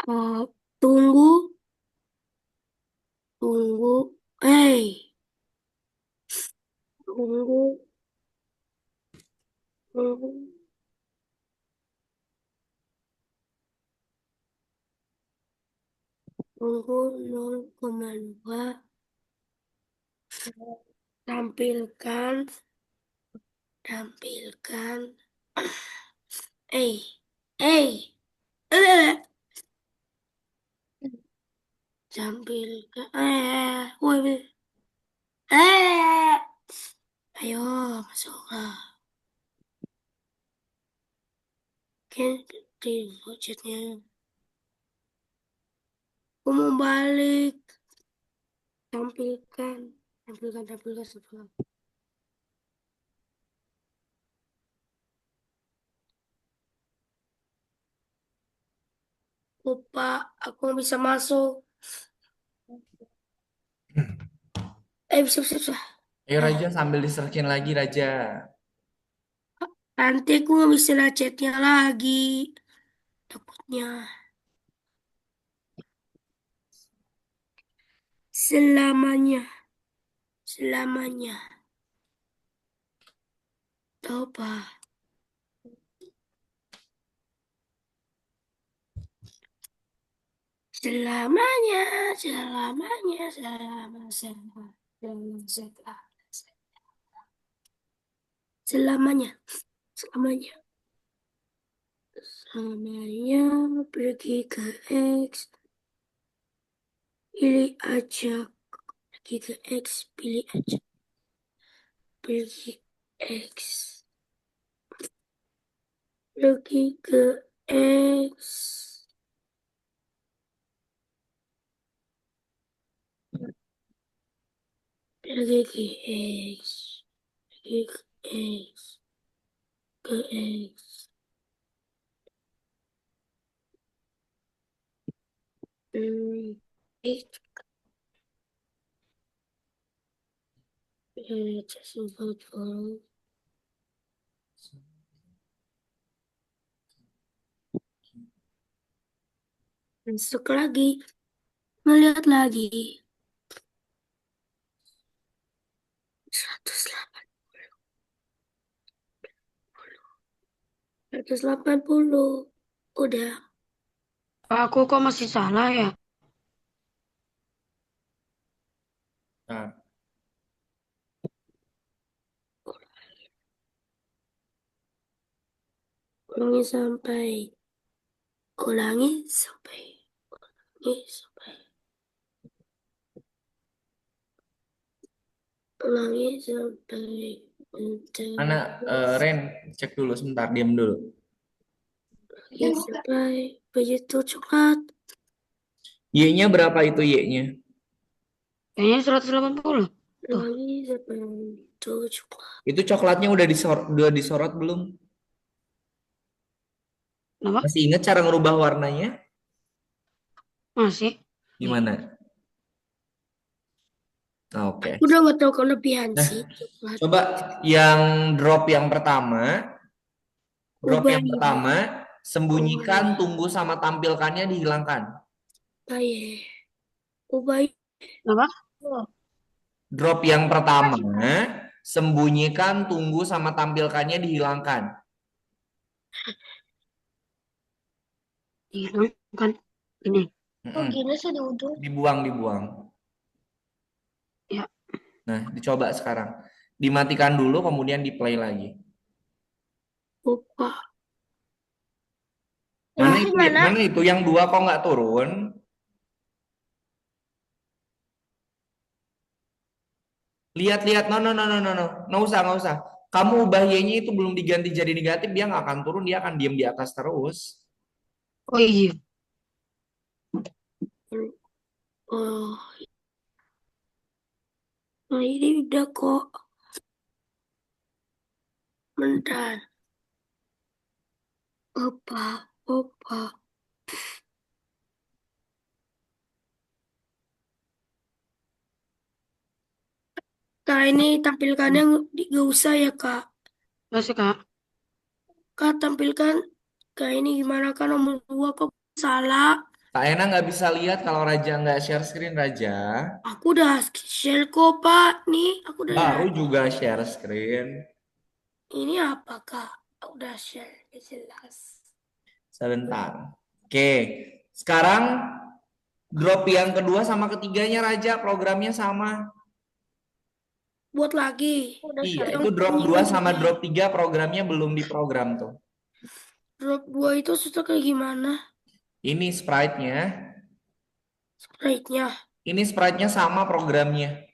Ah, tunggu, tunggu. Tunggu, tunggu, tunggu 0,2. Tampilkan, tampilkan. Eh, eh, eh. Tampilkan. Woi, ayo masuklah. Kan di chatnya. Aku mau balik. Tampilkan, tampilkan, tampilkan, tampilkan. Lupa, aku nggak bisa masuk. Bisa, bisa, bisa. Ayo Raja sambil di-searchin lagi Raja. Nanti aku nggak bisa lihat chatnya lagi. Takutnya. Selamanya, selamanya. Tahu apa? Selamanya, selamanya, selama, selama, selama, selama, selamanya, selamanya, selamanya pergi ke X, pilih aja, pergi ke X, pilih aja, pergi X, pergi ke X, pergi ke X, pergi ke X, ke X. X, just vote for. Masuk lagi, ngeliat lagi. 180, 180. Udah. Aku kok masih salah ya? Nah, Ulangi sampai. Ulangi sampai. Ulangi sampai. Ulangi sampai. Mana Ren, cek dulu sebentar, diam dulu. Sampai begitu coklat. Y-nya berapa itu Y-nya? Kayaknya 180. Tuh. Lagi sampai begitu coklat. Itu coklatnya udah disorot belum? Kenapa? Masih ingat cara ngerubah warnanya? Masih. Gimana? Oke. Udah nggak tahu kelebihan Nah, sih coklat. coba yang drop yang pertama. Drop Ubah yang ini. pertama, sembunyikan, tunggu sama tampilkannya dihilangkan. Aye. Ubah ini. Kenapa? Oh, Drop yang pertama, sembunyikan, tunggu sama tampilkannya dihilangkan. Dihilangkan. Ini. kok Mm-mm. gini sih di ujung? Dibuang. Ya. Nah, dicoba sekarang. Dimatikan dulu, kemudian di play lagi. Ubah. Mana Ini itu? mana? Mana itu? Yang dua kok nggak turun? Lihat. No. Nggak usah. Kamu ubah Y-nya itu belum diganti jadi negatif, dia nggak akan turun, dia akan diam di atas terus. Oh iya. Oh. Nah ini udah kok. Bentar. Opa. Kak ini tampilkannya nggak usah ya kak. Masih, Kak. Kak tampilkan kak ini gimana kak nomor 2 kok salah. Kak Ena nggak bisa lihat kalau Raja nggak share screen, Raja. Aku udah share kok pak. Nih aku udah Baru lihat. juga share screen. Ini apa kak? Aku udah share jelas. Sebentar. Oke. Sekarang drop yang kedua sama ketiganya, Raja. Programnya sama. Buat lagi. Udah Iya, satu. itu drop Yang 2 sama kedua. drop 3 programnya belum diprogram tuh. Drop 2 itu susah kayak gimana? Ini sprite-nya. Sprite-nya. Ini sprite-nya sama programnya.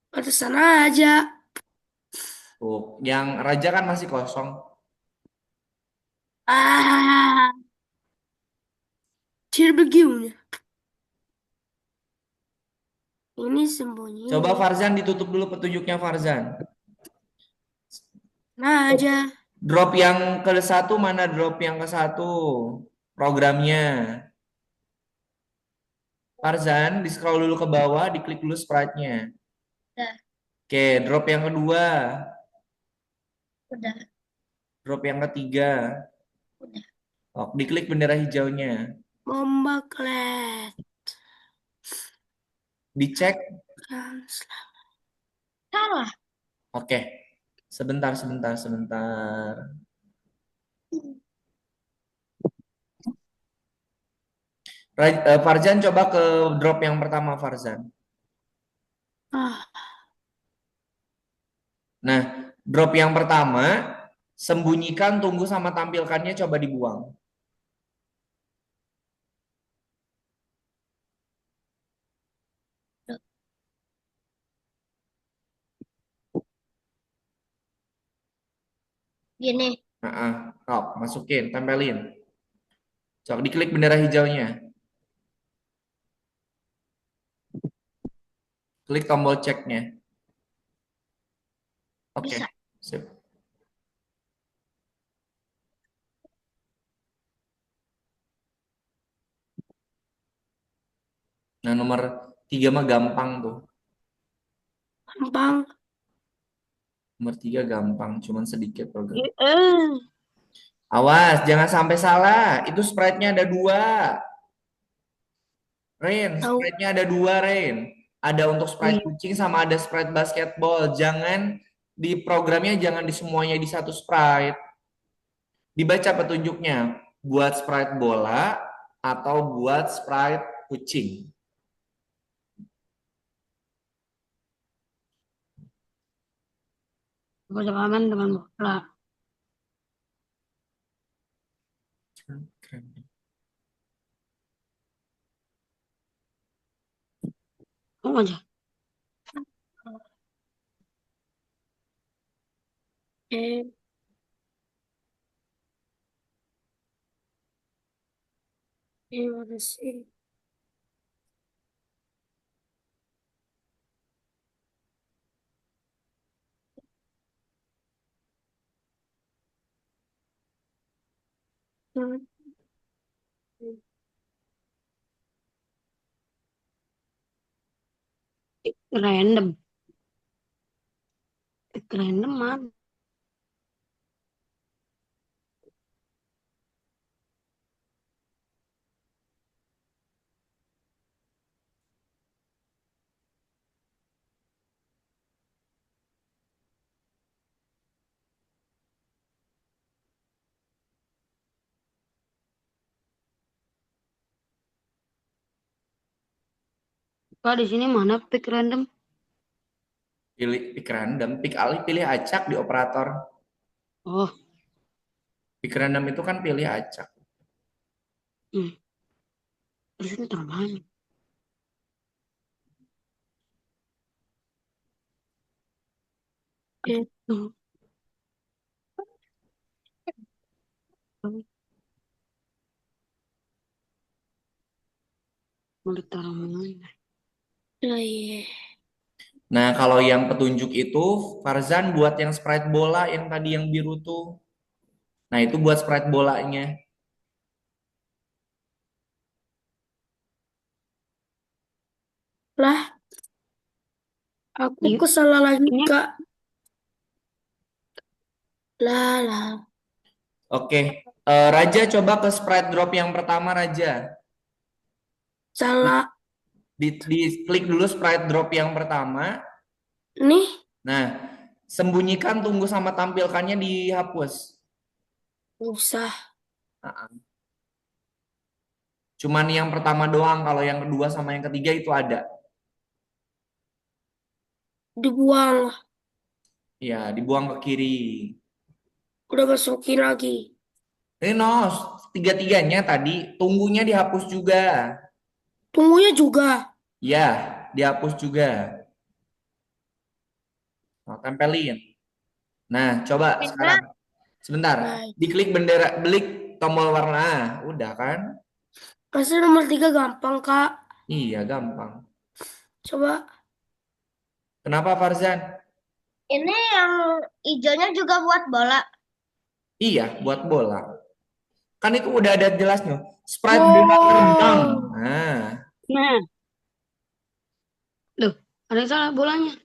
Pantesan aja. Tuh, yang Raja kan masih kosong. Ah, begini. Ini sembunyi. Coba Farzan ditutup dulu petunjuknya Farzan. Nah aja. Drop yang ke satu mana drop yang ke satu? Programnya. Farzan, di scroll dulu ke bawah, diklik dulu sprite-nya. Udah, Oke, drop yang kedua. udah. Drop yang ketiga. Udah. Oh, diklik bendera hijaunya. Bomba klet. Dicek. Kan Salah. Oke. Sebentar. Farzan coba ke drop yang pertama Farzan. Ah, Nah, drop yang pertama, sembunyikan, tunggu sama tampilkannya coba dibuang. Gini. Top, masukin, tempelin. Coba diklik bendera hijaunya. Klik tombol ceknya. Oke, Bisa. sip. Nah, nomor 3 mah gampang tuh. gampang. Nomor 3 gampang, cuman sedikit program. Eh. Awas, jangan sampai salah. Itu sprite-nya ada 2. Rain, Tahu. sprite-nya ada 2, Rain. Ada untuk sprite kucing sama ada sprite basketball. Jangan di programnya, jangan di semuanya di satu sprite. Dibaca petunjuknya. Buat sprite bola atau buat sprite kucing. Bersamaan dengan bola. Keren. Oh aja. Eh, Mana sih? Hmm, Random. Random mana? Kak, di sini mana pick random? Pilih pick random, pick alih, pilih acak di operator. Oh, Pick random itu kan pilih acak. hmm. Di sini taruh mana? eh, Oh, mau ditaruh mana? Nah, iya. Nah, kalau yang petunjuk itu, Farzan buat yang sprite bola yang tadi yang biru tuh. Nah, itu buat sprite bolanya. Lah, aku Ini, kesalah lagi, ini Kak. Lah, lah. Oke, Raja coba ke sprite drop yang pertama, Raja. Salah. Di klik dulu sprite drop yang pertama. Nih, Nah, sembunyikan tunggu sama tampilkannya dihapus. usah. Nah, cuman yang pertama doang, kalau yang kedua sama yang ketiga itu ada. Dibuang. Ya, dibuang ke kiri. Udah masukin lagi. Ini nos, tiga-tiganya tadi tunggunya dihapus juga. Tunggunya juga. Ya, dihapus juga. Nah, tempelin. Nah, coba Beda. sekarang. Sebentar. Baik. Diklik bendera, klik tombol warna. Udah kan? Masa nomor 3 gampang, Kak. Iya, gampang. Coba. Kenapa Farzan? Ini yang hijaunya juga buat bola. Iya, buat bola. Kan itu udah ada jelasnya. Sprite bola terbang. Wow. Nah, nah, loh, ada yang salah bolanya.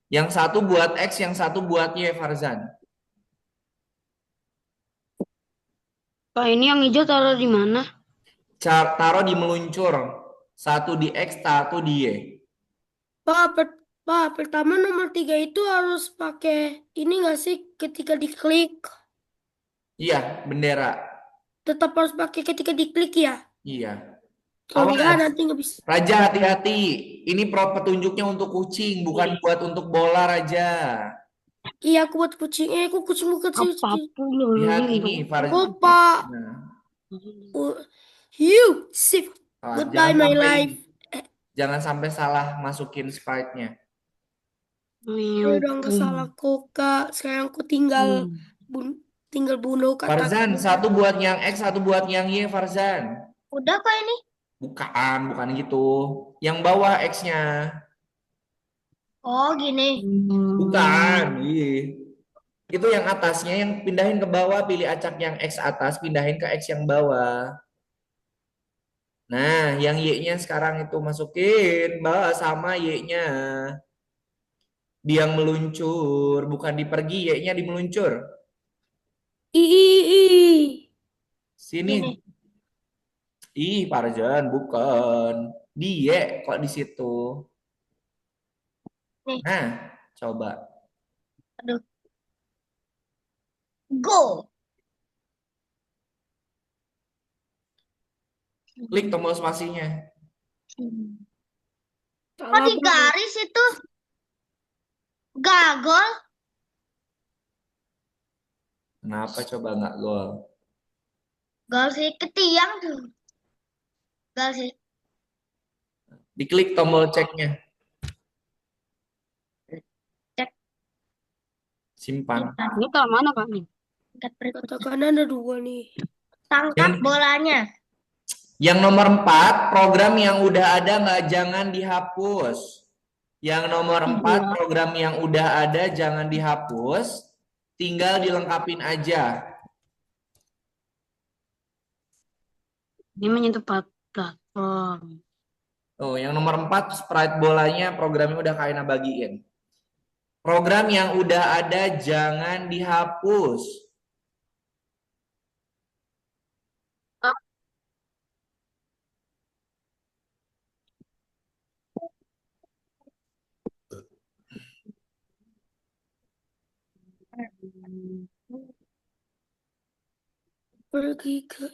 yang satu buat X, yang satu buat Y, Farzan. Kak, ini yang hijau taruh di mana? Taruh di meluncur. Satu di X, satu di Y. Pak, Pak, pertama nomor 3 itu harus pakai ini nggak sih ketika diklik? Iya, bendera. Tetap harus pakai ketika diklik ya? Iya. Kalau enggak Awas. nanti nggak bisa. Raja, hati-hati. Ini petunjuknya untuk kucing, bukan buat untuk bola, Raja. Iya, aku buat kucing. Aku kucing bukan sih. Apapun loh, Lihat ini ini, Oh, Farzan. Pak. Nah, Uh, you sip. Goodbye, jangan my sampai ini. life. Eh, Jangan sampai salah masukin sprite-nya. ya udah nggak salah kok, Kak. Sekarang aku bun tinggal bunuh Farzan, kataku. satu buat yang X, satu buat yang Y, Farzan. Udah kok ini. Bukan gitu. Yang bawah X-nya. Oh, gini. Bukan. Iya. Itu yang atasnya, yang pindahin ke bawah, pilih acak yang X atas, pindahin ke X yang bawah. Nah, yang Y-nya sekarang itu masukin bawah sama Y-nya. Dia yang meluncur, bukan di pergi, Y-nya di meluncur. Ih. Gini. Sini. Ih, Parjan, bukan. Dia kok di situ. Nih. Nah, coba. Aduh. Go. Klik tombol spasinya. Kok Salah di banget. garis itu gagol? Kenapa coba nggak gol? Gol sih ke tiang tuh. Gol sih. Diklik tombol ceknya. Simpan. Ini kalau mana Kak nih? Tingkat berikutnya. Katakan ada dua nih. Tangkap Yang- bolanya. Yang nomor 4, program yang udah ada nggak jangan dihapus. Yang nomor 4, Iya. program yang udah ada jangan dihapus. Tinggal dilengkapin aja. Ini menyentuh platform. Oh, yang nomor 4, sprite bolanya programnya udah Kaina bagiin. Program yang udah ada jangan dihapus. Pergi ke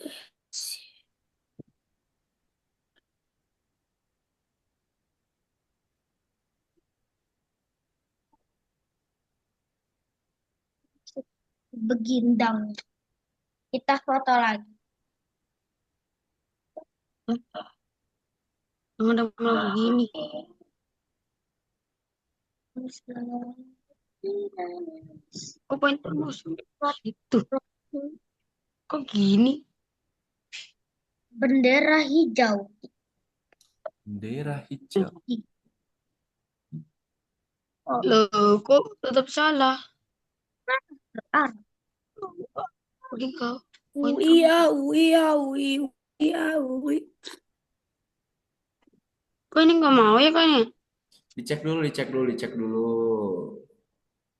Begindang. Kita foto lagi. Yang udah mulai begini. Kok poin terus? Itu. Kok gini? Bendera hijau. Bendera hijau. Loh, kok tetap salah? Ah, Pergi ke poin uia, uia, ui, uia, ui. Kok ini nggak mau ya kayaknya? Dicek dulu, dicek dulu, dicek dulu.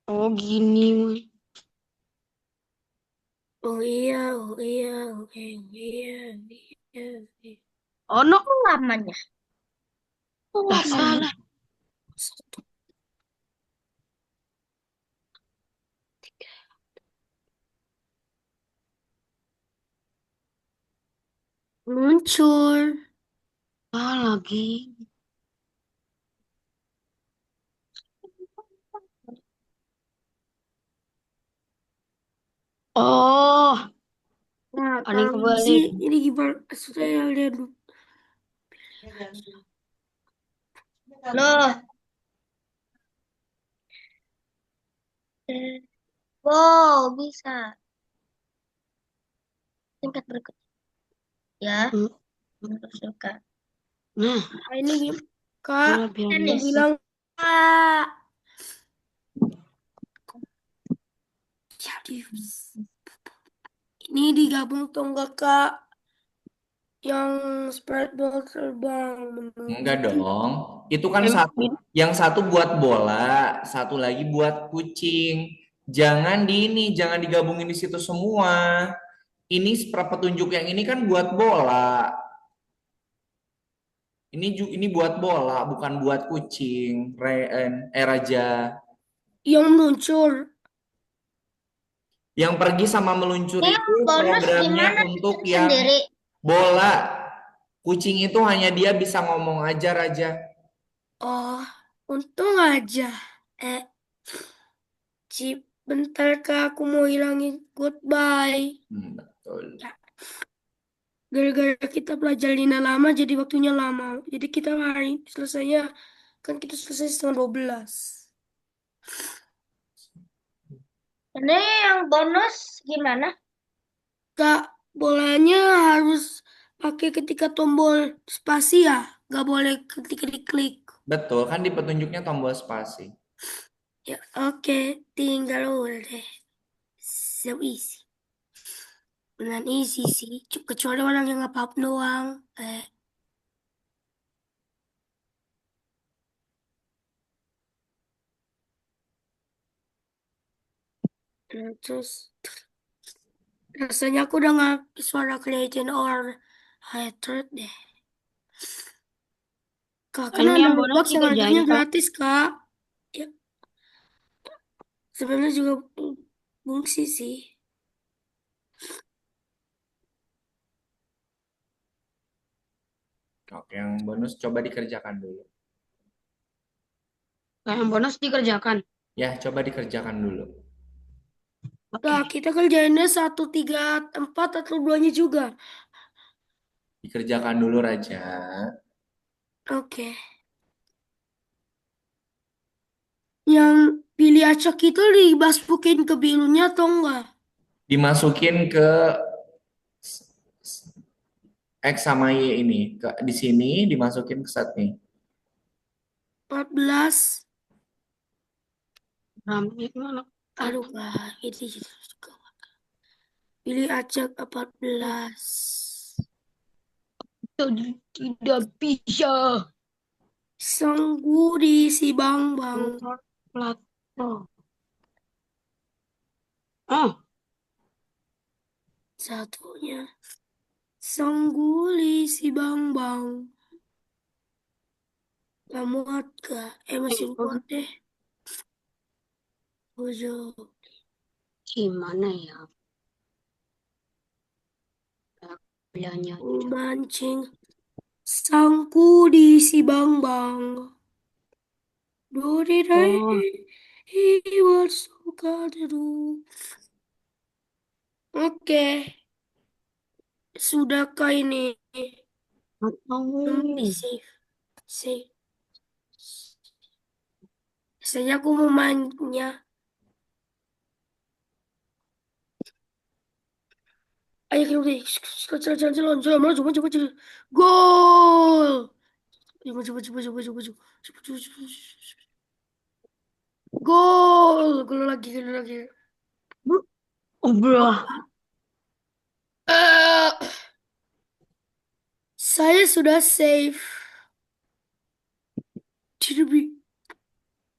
Oh gini. Uia, uia, uia, uia, uia, uia. Oh no, lamanya. lah salah. Satu, tiga. Muncul. Salah lagi. Oh, Nah, ada yang kalau kebalik. sih ini gimana? Saya lihat dulu. Loh. Wow, bisa. Tingkat berikutnya. Ya, Hmm. suka. Nah, Nah, ini gimana? Kak, malah bilang Tenis. dia bisa. bilang Kak. Jadi ini digabung tuh enggak Kak? Yang spreadball terbang Enggak menuju dong. Itu kan satu. Yang satu buat bola, satu lagi buat kucing. Jangan jangan digabungin di situ semua. Ini petunjuk yang ini kan buat bola. Ini buat bola, bukan buat kucing. Raja. yang meluncur. Yang pergi sama meluncur Ini itu bonus programnya gimana? untuk yang Sendiri. bola. Kucing itu hanya dia bisa ngomong aja, Raja. Oh, untung aja. Cip, bentar Kak, aku mau hilangin goodbye. Betul. Ya, gara-gara kita pelajarin lama, jadi waktunya lama. Jadi kita hari selesainya, kan kita selesai setengah 12. Ini yang bonus gimana? Kak, bolanya harus pakai ketika tombol spasi ya. Gak boleh ketika diklik. Betul, kan di petunjuknya tombol spasi. Ya, oke. Tinggal udah. So easy. Beneran easy sih. Kecuali orang yang nggak paham doang. Terus rasanya aku udah nggak suara creating or hatred deh. Kak, kan Ini ada yang bonus Roblox yang dikerjain harganya Kak. gratis, Kak. Ya, sebenarnya juga fungsi sih. Oke, yang bonus coba dikerjakan dulu. Kayak yang bonus dikerjakan. Ya, coba dikerjakan dulu. Oke. Kak, kita kerjainnya 1, 3, 4 atau duanya juga. Dikerjakan dulu, Raja. Oke. Yang pilih acak itu dimasukin ke bilunya atau enggak? Dimasukin ke X sama Y ini. Di sini dimasukin ke set nih. 14. Ramnya mana? Aduh, Kak, ini juga. Pilih acak 14. Tidak bisa. Sangguri si Bang. Plat. Oh, Satunya. Sangguli si Bang. Gak muat, Kak. Masih muat deh. Bojo. gimana ya? Belanja. Mancing. Sangkudi si Bang. Dori Oh, he was so do. Oke. Sudahkah ini? nggak tahu. Save. Save. Biasanya aku mau mainnya. Ayo kita udah. Jalan, maju. Gol! Maju. Gol lagi. Oh, belah. Eh, saya sudah save. Tidak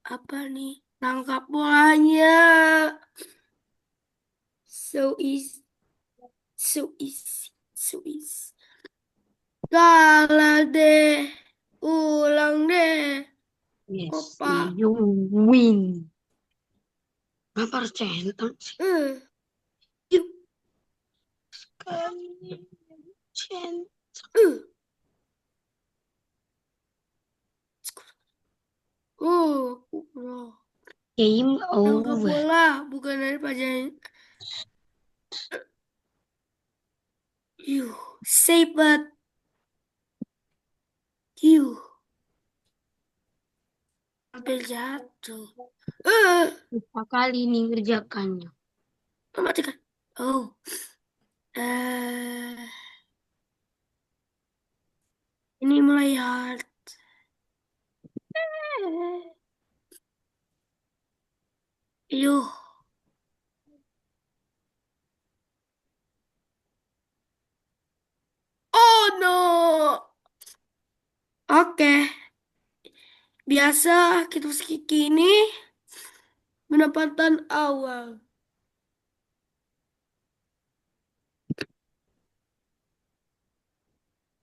apa nih? Tangkap bolanya. So easy. Kalah deh. Ulang deh. Yes, Opa. you win. Kenapa harus centang sih? Yuk. Centang. Bro. Game Tangkap over. bola. Bukan dari pajak. Save it. Hampir jatuh. Berapa kali ini ngerjakannya? Matikan. Oh. Eh, ini mulai hard. Yuh. Oh no. Oke. Biasa kita segini pendapatan awal.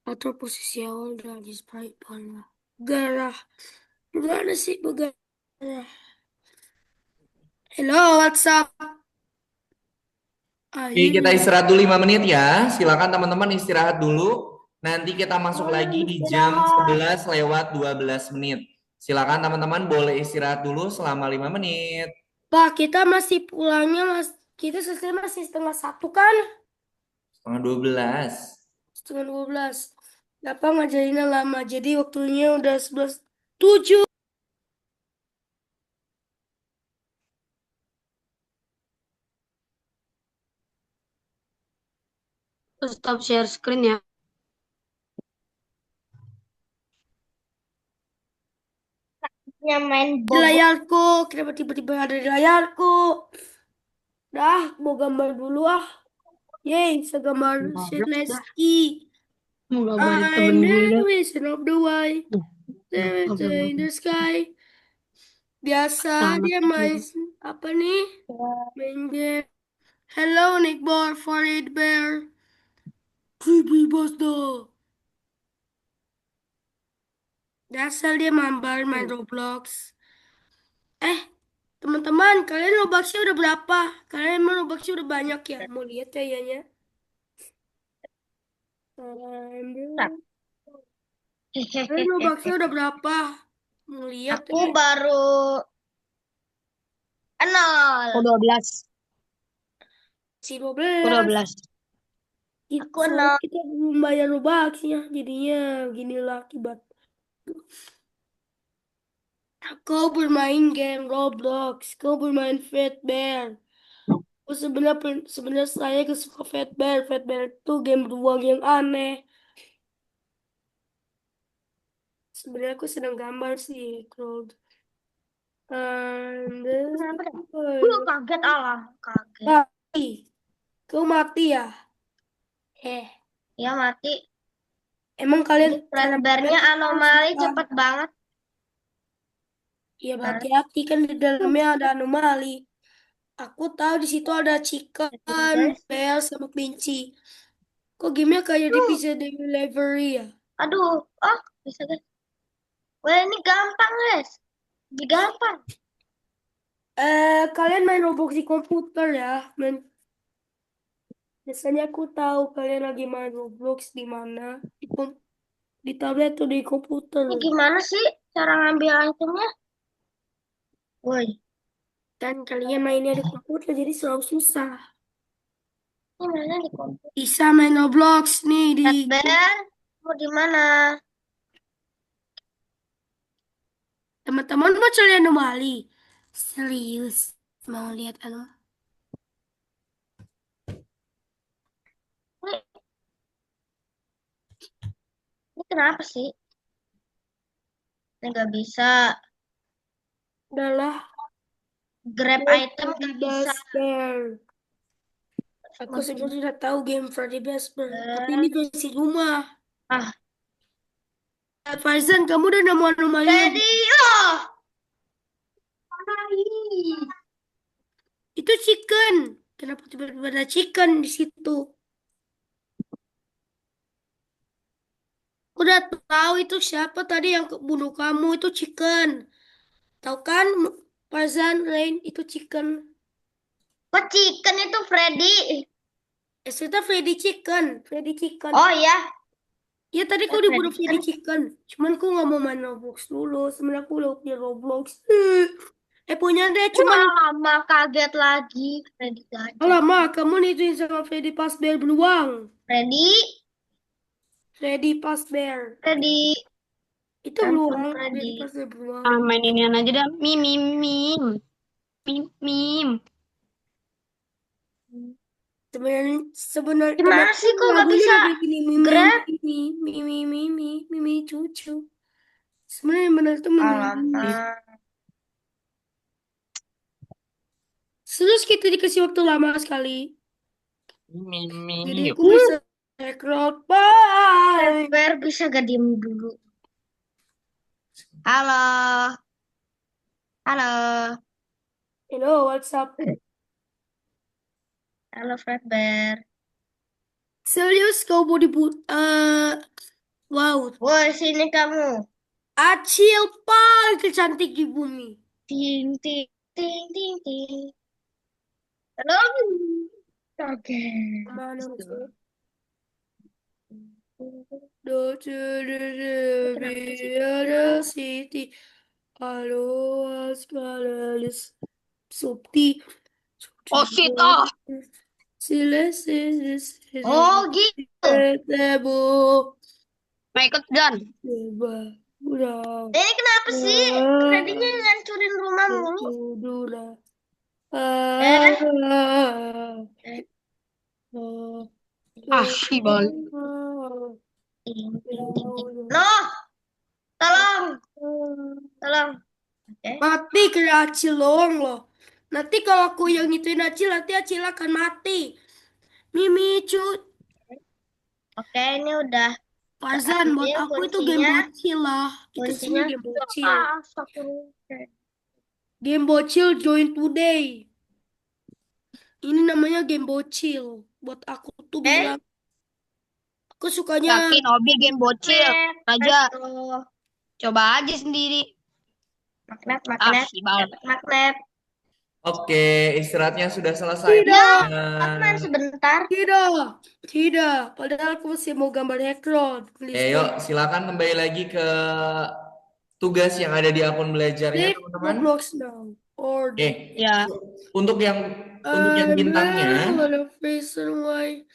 Atau posisi awal dari sprite bola. Garah. Gimana sih bergarah? Hello, what's up? Oke, kita Ini. istirahat dulu 5 menit ya. Silakan teman-teman istirahat dulu. Nanti kita masuk lagi di jam 11 lewat 12 menit. Silakan teman-teman boleh istirahat dulu selama 5 menit. Pak, kita masih pulangnya kita selesai masih setengah 1 kan? Setengah 12. Setengah 12. Kenapa ngajarinnya lama? Jadi waktunya udah 11.07. Stop share screen ya. Main Di bobo. layarku, kenapa tiba-tiba ada di layarku? Dah, mau gambar dulu ah. Yeay, segambar Goblok dah. Leslie. Mau gambarin temen I'm gue the dah. vision of the way. In the sky. Biasa Tamat dia main apa nih? Main game. Hello, Nick Bar, for it bear. Creepy bos dah. Dasar dia main Roblox. Teman-teman, kalian Robloxnya udah berapa? Kalian emang Robloxnya udah banyak ya? Mau lihat kayaknya. Kalian Robloxnya udah berapa? Mau lihat Aku baru nol. Oh, 12. si Oh, 12. 12. Aku Soalnya nol. kita belum bayar Robloxnya, jadinya beginilah akibat. Kau bermain game Roblox. Kau bermain Fazbear. Sebenarnya saya kesuka Fazbear. Fazbear itu game beruang yang aneh. Sebenarnya aku sedang gambar sih, Claude. And Kenapa dah? Kaget alam, kaget. mati. Kau mati ya? Ya mati. Emang Jadi kalian cara Fredbear-nya bermain anomali susah? cepet banget. Ya hati-hati kan di dalamnya ada anomali. Aku tahu di situ ada chicken, Guys. bell, sama kelinci. Kok gamenya kayak di pizza delivery ya? Aduh, oh bisa guys. Wah ini gampang guys. Lebih gampang. Kalian main Roblox di komputer ya? Biasanya aku tahu kalian lagi main Roblox di mana? Di tablet atau di komputer. Ini gimana sih cara ngambil itemnya? Woi, Dan kalian mainnya di komputer jadi selalu susah. ini mana di komputer? Bisa main Roblox nih di Fredbear, mau di mana? teman-teman mau cari anomali. Serius mau lihat anomali? Ini, ini kenapa sih? Ini nggak bisa. Adalah Grab game item Freddy nggak bisa. Fazbear. Aku sebenarnya sudah tahu game Freddy Fazbear, tapi ini versi rumah. Ah, Faizan, kamu udah nemu anomalinya? jadi oh. Itu chicken. Kenapa tiba-tiba ada chicken di situ? Udah tahu itu siapa tadi yang bunuh kamu itu chicken. Tahu kan, Faizan, Rain itu chicken. Kok chicken itu Freddy? Kita Freddy Chicken, Freddy Chicken. Oh ya, Ya tadi kau dibunuh Freddy Chicken. Cuman aku nggak mau main Roblox dulu. Sebenarnya aku udah punya Roblox. Punya deh cuman lama kaget lagi. Freddy gajah. lama kamu nituin sama Freddy Fazbear beruang. Freddy, Freddy Fazbear. Freddy. Itu Ampun, beruang, Freddy. Freddy Fazbear beruang. Main inian aja dah. Mim, mim, mim. Mim, mim. Sebenarnya Gimana sih kok nggak lagunya bisa udah kayak gini mimi grab? mimi mimi mimi mimi cucu. Sebenarnya yang benar itu mimi mimi. Alamak. Terus kita dikasih waktu lama sekali. Mim, Jadi mim. aku bisa rekrut bye. Fredbear bisa gak diem dulu? Halo. Halo. Hello, what's up? Halo Fredbear. Serius kau mau wow, Woi, sini kamu. Acil paling tercantik di bumi. Ting, ting, ting, ting, ting. Halo. Oke. Mana sih? Do to the the city. Halo, askalalis subti. Oh, Sita. Oh gitu. Tebo. Mau ikut dan. Coba. Udah. Ini kenapa sih? Freddy-nya ngancurin rumah mulu. Dura. Eh? Ah, si bal. Ting, ting, ting, ting. No, tolong, tolong. Oke. Mati kayak Acil doang loh. Nanti kalau aku yang ngituin Acil, nanti Acil akan mati. Mimi cut. Oke, ini udah Farzan, buat ambil aku itu game kuncinya. bocil lah. Kita Kuncinya. semua game bocil. Astagfirullah. Game bocil join today. Ini namanya game bocil. Buat aku tuh bilang. Aku sukanya Yakin Obi game bocil. Raja, Aduh. coba aja sendiri. Magnet, Ah, magnet, si bal. magnet. Oke, istirahatnya sudah selesai. Tidak. Main sebentar. Tidak. Padahal aku masih mau gambar background. Yuk, silakan kembali lagi ke tugas yang ada di akun belajarnya, Leave teman-teman. Roblox now. Or Oke, Ya. untuk yang bintangnya,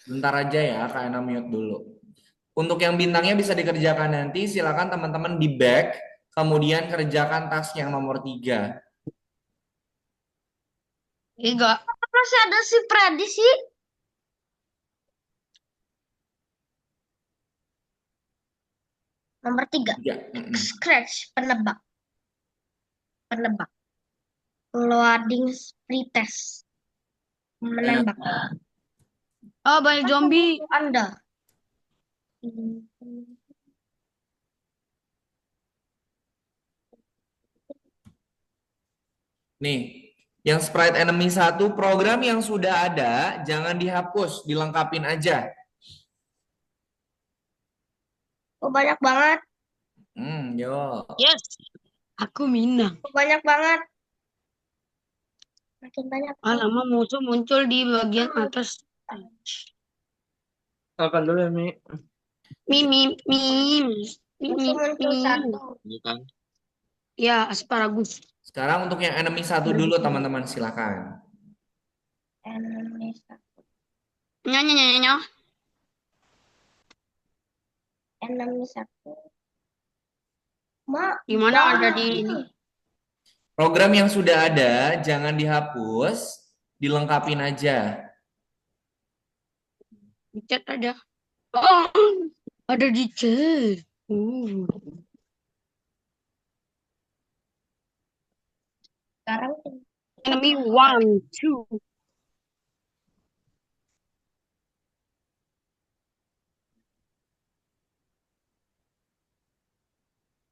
bentar aja ya, Kak Ena mute dulu. Untuk yang bintangnya bisa dikerjakan nanti, silakan teman-teman di back. kemudian kerjakan task yang nomor 3. 3. Masih ada si Freddy sih. Nomor 3. 3. Scratch, penebak. Penebak. Loading pretest. Menembak. Oh, banyak zombie. Anda. Nih, yang sprite enemy 1, program yang sudah ada jangan dihapus, dilengkapin aja. Oh, banyak banget. Yo. Yes. Aku minang. Oh, banyak banget. Makin banyak. Lama musuh muncul di bagian atas. Kapan dulu ya, Mi? Mim, mim, mim. Mim, Musuh mim, muncul mim. satu. Ya, asparagus. Sekarang untuk yang enemy 1 dulu, teman-teman, silakan. Enemy satu. Nyanyi, nyanyi, nyanyi. Enemy satu. Mak, Gimana ada di ini? Program yang sudah ada jangan dihapus, dilengkapin aja. Di chat ada. Oh, ada di chat. Sekarang Enemy 1, 2.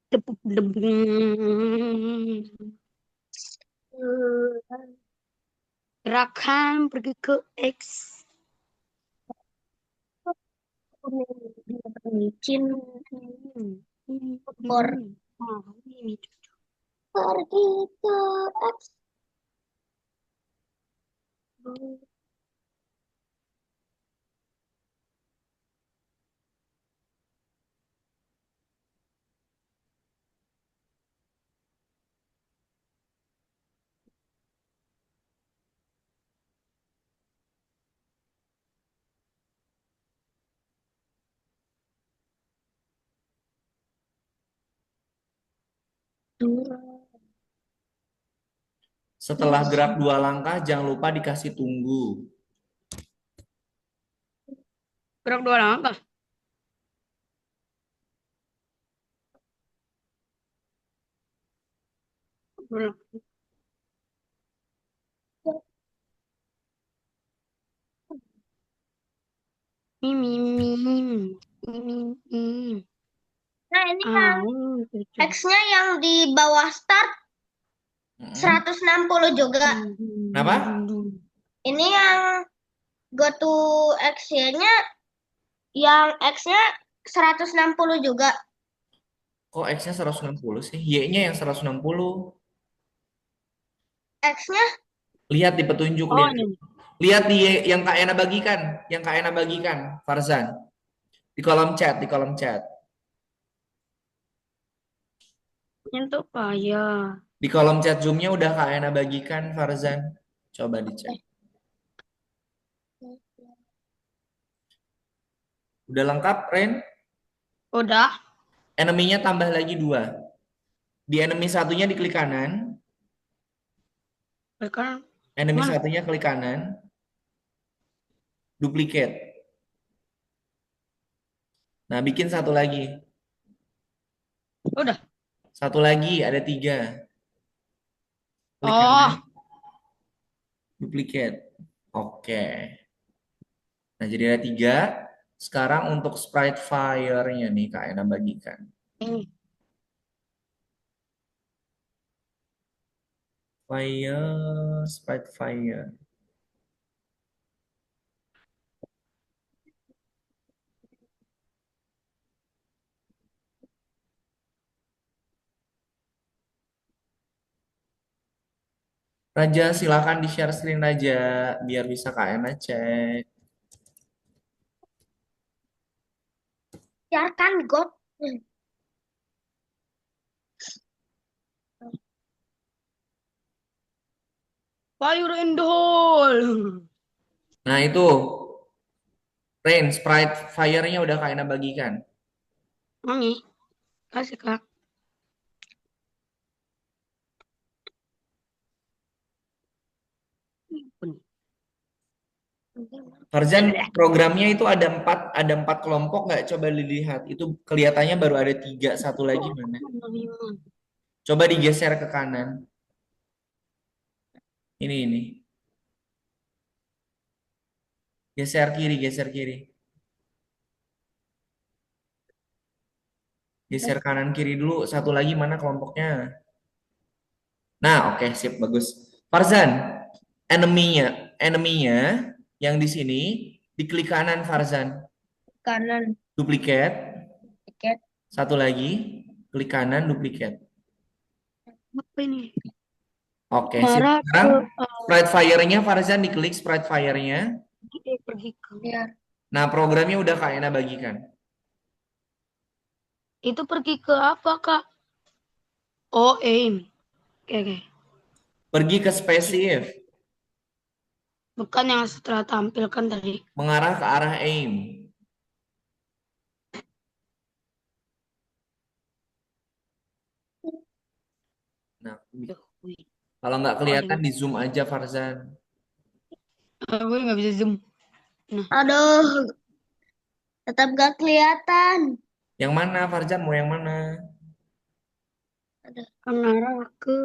Tepuk debung. Gerakan pergi ke X. licin Por. pergi ke X. Setelah gerak 2 langkah, jangan lupa dikasih tunggu. Gerak 2 langkah. Mim, mim, mim. Mim, mim. Nah, ini yang X-nya yang di bawah start 160 juga. Kenapa? Ini yang go to X-nya yang X-nya 160 juga. Kok X-nya 160 sih? Y-nya yang 160. X-nya Lihat di petunjuk, Oh, lihat. ini. Lihat di yang Kak Ena bagikan, Farzan. Di kolom chat, di kolom chat. Untuk payah. Di kolom chat Zoom-nya udah Kak Ena bagikan, Farzan. Coba dicek. Udah lengkap, Ren? Udah. Enemy-nya tambah lagi 2. Di enemy satunya diklik kanan. Sekarang Enemy mana? satunya klik kanan. Duplicate. Nah, bikin satu lagi. Udah. Satu lagi, ada 3. Klik Oh, kanan. Duplicate. Oke. Nah, jadi ada 3. Sekarang untuk sprite fire-nya nih, Kak Ena bagikan. ini. Fire, sprite fire. Raja, silakan di-share screen Raja, biar bisa Kak Ena cek. biarkan God. Fire in the hole. Nah, itu. Rain, sprite fire-nya udah Kak Ena bagikan. Ini. Kasih, Kak. Farzan, programnya itu ada empat kelompok nggak? Coba dilihat. Itu kelihatannya baru ada 3, satu lagi mana? Coba digeser ke kanan. Ini. Geser kiri, geser kiri. Geser kanan kiri dulu. Satu lagi mana kelompoknya? Nah, oke, sip, bagus. Farzan, enemy-nya yang di sini diklik kanan Farzan. Kanan. Duplikat. Tiket. Satu lagi, klik kanan, duplikat. Apa ini? Oke, sip. Marah Sekarang ke sprite fire-nya Farzan diklik sprite fire-nya. pergi ke. Ya. Nah, programnya udah Kak Ena bagikan. Itu pergi ke apa, Kak? Oh, aim. Oke. Pergi ke spesif, Bukan yang setelah tampilkan tadi. mengarah ke arah aim. Nah, Wih. kalau nggak Oh, kelihatan di zoom aja Farzan. gue nggak bisa zoom. Aduh, tetap gak kelihatan. Yang mana Farzan? Mau yang mana? Mengarah ke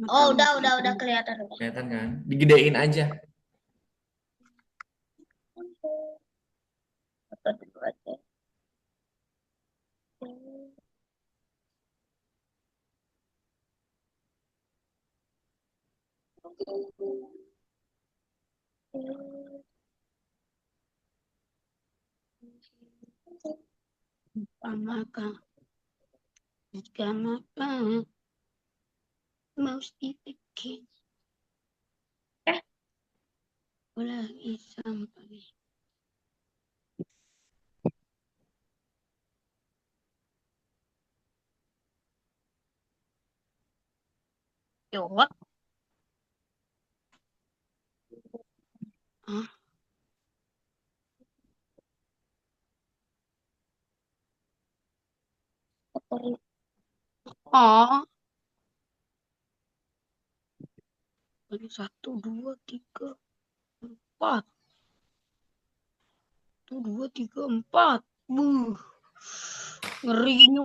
Oh, udah kelihatan. Kelihatan kan? Digedein aja. Foto dulu aja. Pamakan. Jika maka mau dibikin lagi sampai. Coba. Ah, oh, baru 1, 2, 3, 4. 1, 2, 3, 4. Ngerinya.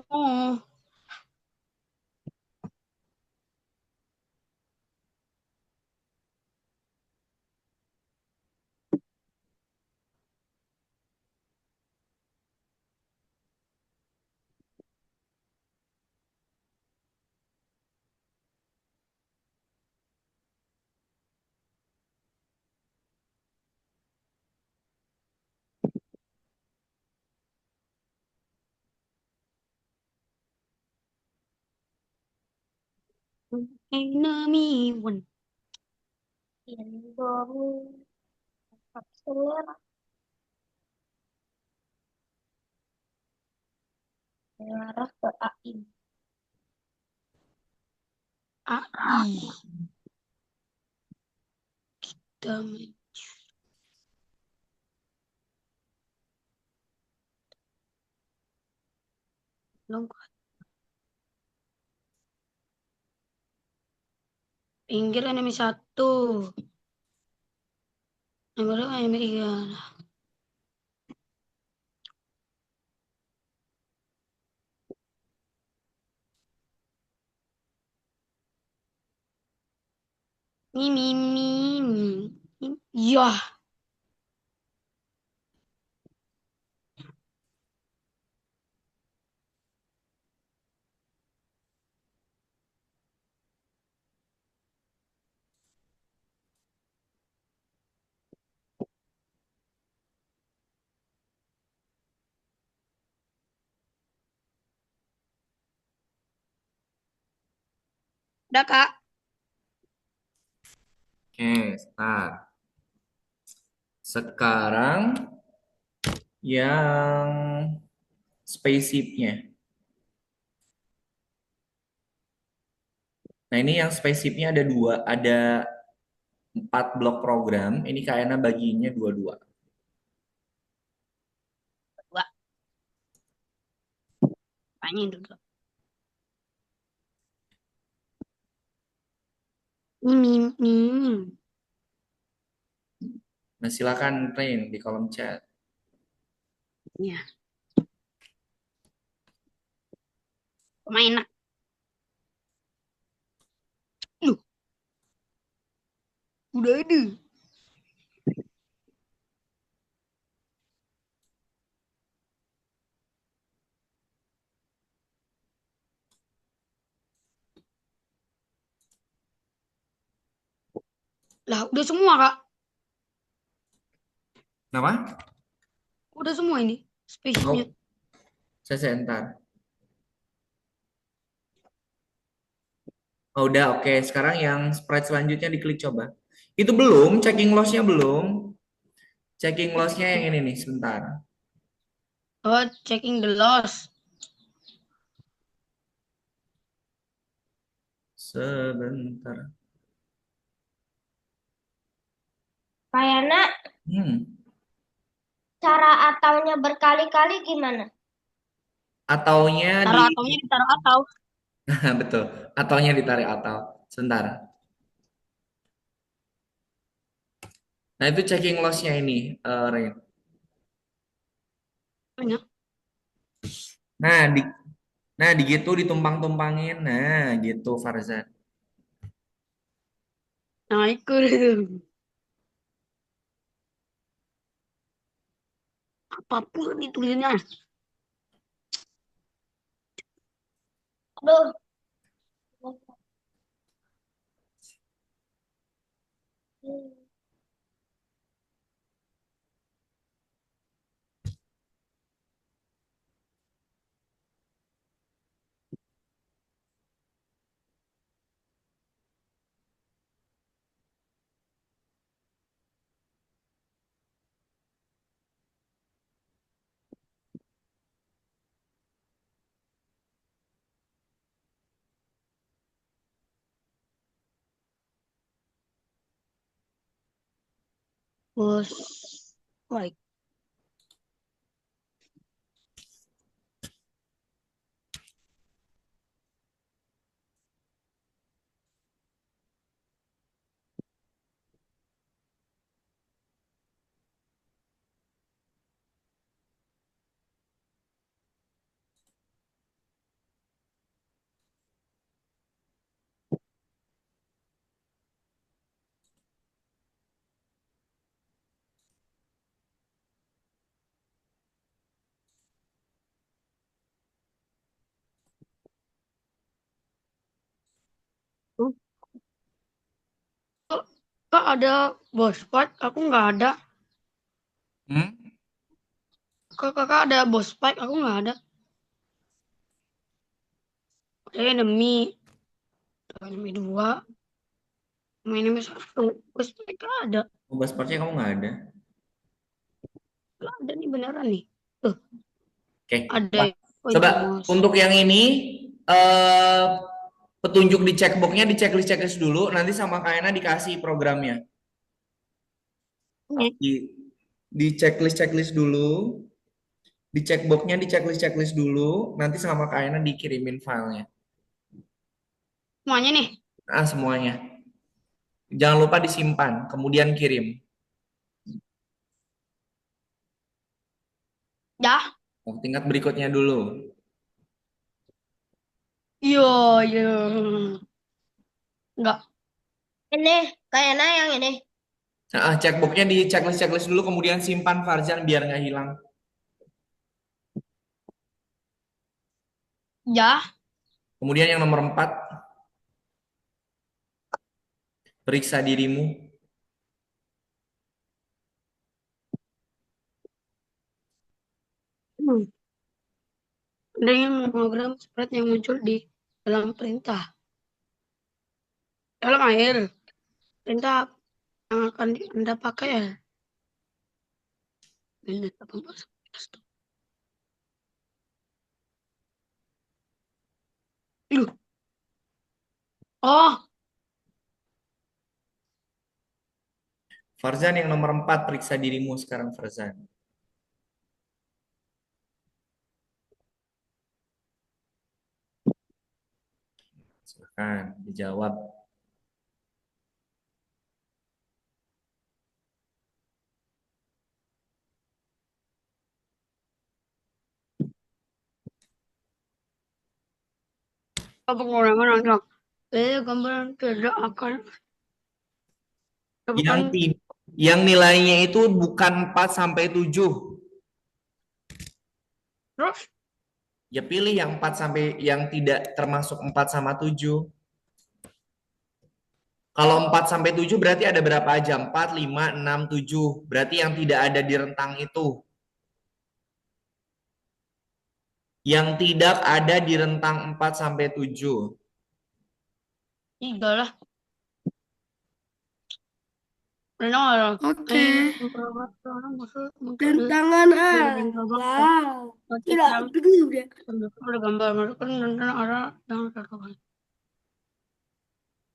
Enemy one. Indomie. Selera. Mengarah ke AI. AI. Damage. Longgar. Pinggir enemy 1. Nomor enemy 3. Mimi. Ya. Udah, Kak. Oke, start. Sekarang yang spaceship-nya. Nah, ini yang spaceship-nya ada 2, ada 4 blok program. Ini kayaknya baginya 2-2. Dua. Tanya dulu. Mimi. Nah, silakan Rain di kolom chat. Ya, main. Loh, udah ada. Lah, udah semua, Kak. Nama? Udah semua ini spesiesnya. Oh, saya entar. Oh, udah, oke. Sekarang yang sprite selanjutnya diklik coba. Itu belum, checking loss-nya belum. Checking loss-nya yang ini nih, sebentar. Oh, checking the loss. Sebentar. Kayaknya Hmm. cara ataunya berkali-kali gimana? Ataunya di Taruh ataunya ditaruh atau. betul. Ataunya ditarik atau. Sebentar. Nah, itu checking loss-nya ini, Rain. Banyak. Nah, nah di gitu ditumpang-tumpangin. Nah, gitu Farzan. Nah, ikut itu. Apapun ditulisnya. Aduh. Bos. Baik. Oh, Kak ada bos fight, aku nggak ada. Hmm? Kakak ada bos fight, aku nggak ada. Ada enemy, enemy dua, enemy satu. Bos fight nggak ada. Membahas partnya kamu nggak ada. Nggak ada nih beneran nih. Tuh, Oke. ada Wah, ya. Oh, coba Jamos. untuk yang ini eh petunjuk di checkboxnya di checklist dulu. Nanti sama Kayana dikasih programnya. Ini Di checklist dulu. Di checkboxnya di checklist dulu. Nanti sama Kayana dikirimin filenya. semuanya nih. Ah, semuanya. Jangan lupa disimpan, kemudian kirim. Ya. Oh, tingkat berikutnya dulu. Yo, yo. Nggak. Ini kayaknya yang ini. Nah, checkboxnya di checklist dulu, kemudian simpan Farzan biar nggak hilang. Ya. Kemudian yang nomor 4, periksa dirimu. Hmm. Ada yang program spread yang muncul di dalam perintah. Dalam air. Perintah yang akan Anda pakai ya. Ini 18. Loh. Oh, Farzan yang nomor 4, periksa dirimu sekarang Farzan. Silakan dijawab. pengurangan anak. Gambaran tidak akan Yang bukan yang nilainya itu bukan 4 sampai 7. terus Ya pilih yang 4 sampai yang tidak termasuk 4 sama 7. Kalau 4 sampai 7 berarti ada berapa aja? 4, 5, 6, 7. Berarti yang tidak ada di rentang itu. Yang tidak ada di rentang 4 sampai 7. 3 lah. Benar. Oke. Dan tangan wow. Tidak dulu deh. Ada gambar masukkan dan arah yang terkait.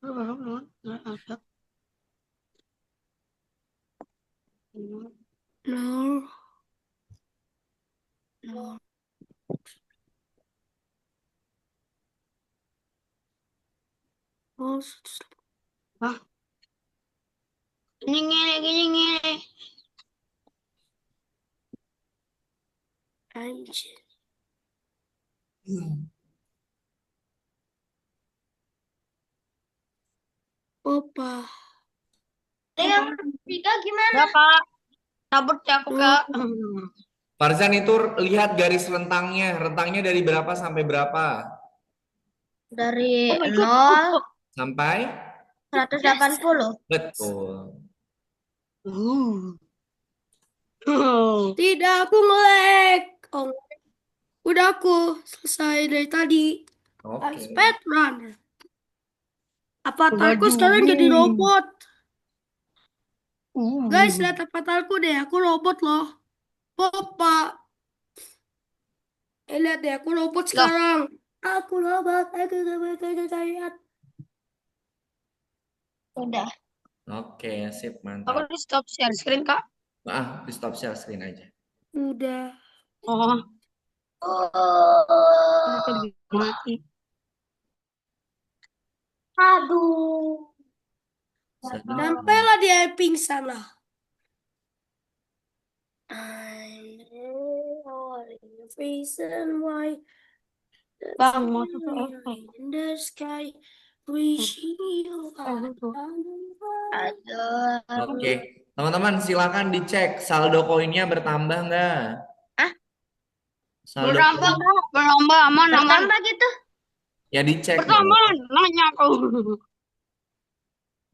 Ada. No. No. Oh, Hah? Gini. anjir. Opa. Yang ketiga gimana? Ya, Kak. Sabut ya aku, Kak. Farzan itu lihat garis rentangnya. Rentangnya dari berapa sampai berapa? Dari Oh, ikut. 0 Sampai? 180. Betul. Tidak, aku nge-lag. Oh, udah aku selesai dari tadi. Oke. Speedrunner. Avatarku Waduh. sekarang jadi robot. Guys, lihat avatarku deh. Aku robot loh. Popa. Lihat deh, aku robot sekarang. Aku robot. Aku lihat. Udah. Oke, sip, Aku mantap. di stop share screen, Kak. Di stop share screen aja. Udah. Oh, Oh, mati. aduh. Sampailah dia pingsan lah. I know the reason why Bang, mau tutup apa? in the sky wishing you Aduh. Oke, teman-teman silakan dicek saldo koinnya bertambah nggak? Ah? Saldo Bertambah, koin. bertambah, aman. Bertambah gitu. Ya dicek Bertambah, dong. nanya aku.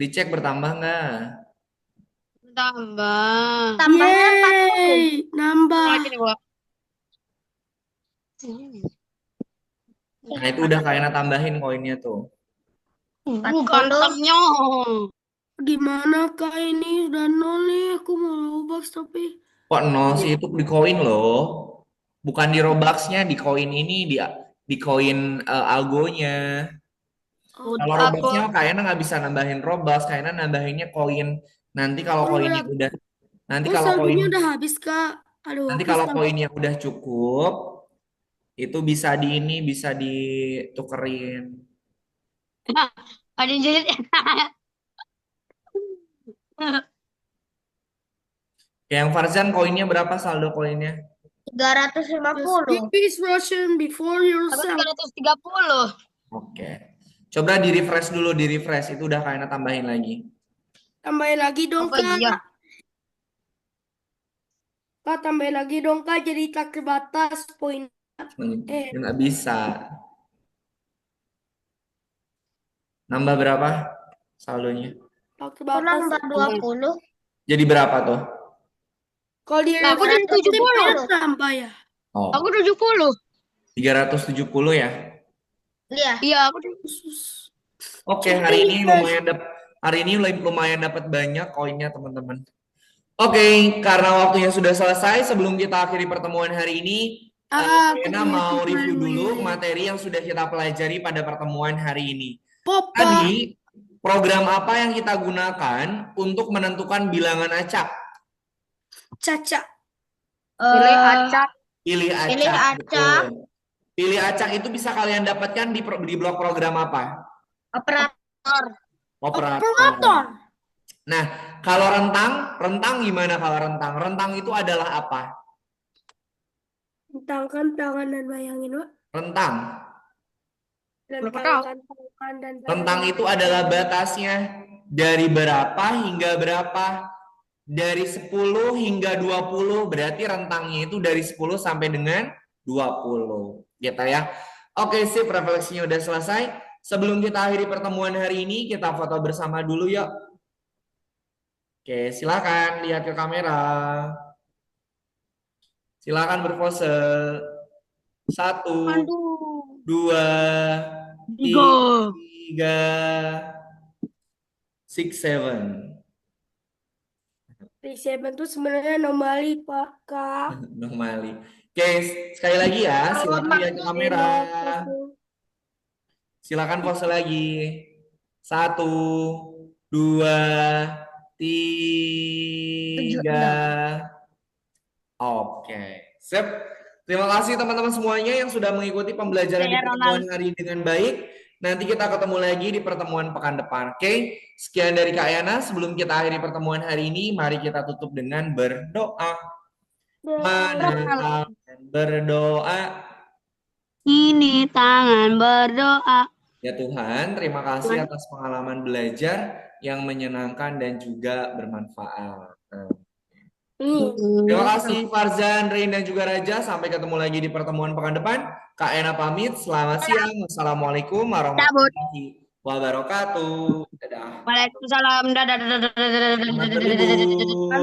Dicek bertambah nggak? Bertambah. Tambahnya 40. Yeay, nambah. Lagi nih, Wak. Nah itu udah kayaknya tambahin koinnya tuh. Gantengnya. Gimana kak ini udah nol nih, aku mau Robux tapi Kok nol sih itu di koin loh. Bukan di Robuxnya, di koin ini di koin algonya. Kalau Robuxnya kayaknya nggak bisa nambahin Robux, kayaknya nambahinnya koin. Nanti kalau koinnya udah, nanti kalau koin, saldonya udah habis kak. Aduh, nanti aku kalau stop. koinnya udah cukup, itu bisa di ini, bisa ditukerin. Ada yang jahit. Yang Farzan koinnya berapa saldo koinnya? 350. Peace Russian before Aku yourself. 330. Oke. Coba di refresh dulu, di refresh itu udah kayaknya tambahin lagi. Tambahin lagi dong Apa kak. iya? Kak tambahin lagi dong kak, jadi tak terbatas poin. Nggak bisa. Nambah berapa saldonya? Tak Kok terbatas. nambah 20? Jadi berapa tuh? Kalau di Nah, aku jadi 70. tambah ya. Oh, Aku 70. 370 ya. Iya. Iya, aku Oke, hari ini lumayan dapat banyak koinnya teman-teman. Oke, karena waktunya sudah selesai, sebelum kita akhiri pertemuan hari ini, Kayana mau review dulu materi yang sudah kita pelajari pada pertemuan hari ini. Popa. Tadi, program apa yang kita gunakan untuk menentukan bilangan acak? Caca. pilih acak. Pilih acak. Pilih acak. Betul. Pilih acak itu bisa kalian dapatkan di blok program apa? Operator. Operator. Nah, kalau rentang gimana kalau rentang? Rentang itu adalah apa? Bentangkan tangan dan bayangin, Wak. Rentang. Dan Berapa kalau tahun? kantong dan Rentang itu adalah batasnya dari berapa hingga berapa. Dari 10 hingga 20 berarti rentangnya itu dari 10 sampai dengan 20. Gitu ya. Oke, sip, refleksinya udah selesai. Sebelum kita akhiri pertemuan hari ini, kita foto bersama dulu yuk. Oke, silakan lihat ke kamera. Silakan berpose. 1, Aduh. 2, Tiga. 3, 6, 7. P7 itu sebenarnya anomali, Pak. Kak. Normali. Oke, sekali lagi ya, silakan lihat ke kamera. Silakan pose lagi. 1, 2, 3. Oke, sip. Terima kasih teman-teman semuanya yang sudah mengikuti pembelajaran di pertemuan hari ini dengan baik. Nanti kita ketemu lagi di pertemuan pekan depan. Oke, sekian dari Kak Yana. Sebelum kita akhiri pertemuan hari ini, mari kita tutup dengan berdoa. Mana tangan berdoa? Ini tangan berdoa. Ya Tuhan, terima kasih atas pengalaman belajar yang menyenangkan dan juga bermanfaat. Terima kasih Farzan, Rain, dan juga Raja. Sampai ketemu lagi di pertemuan pekan depan. Kak Ena pamit. Selamat siang. Wassalamualaikum warahmatullahi wabarakatuh. Dadah. Waalaikumsalam. Dadah. Selamat berlibur.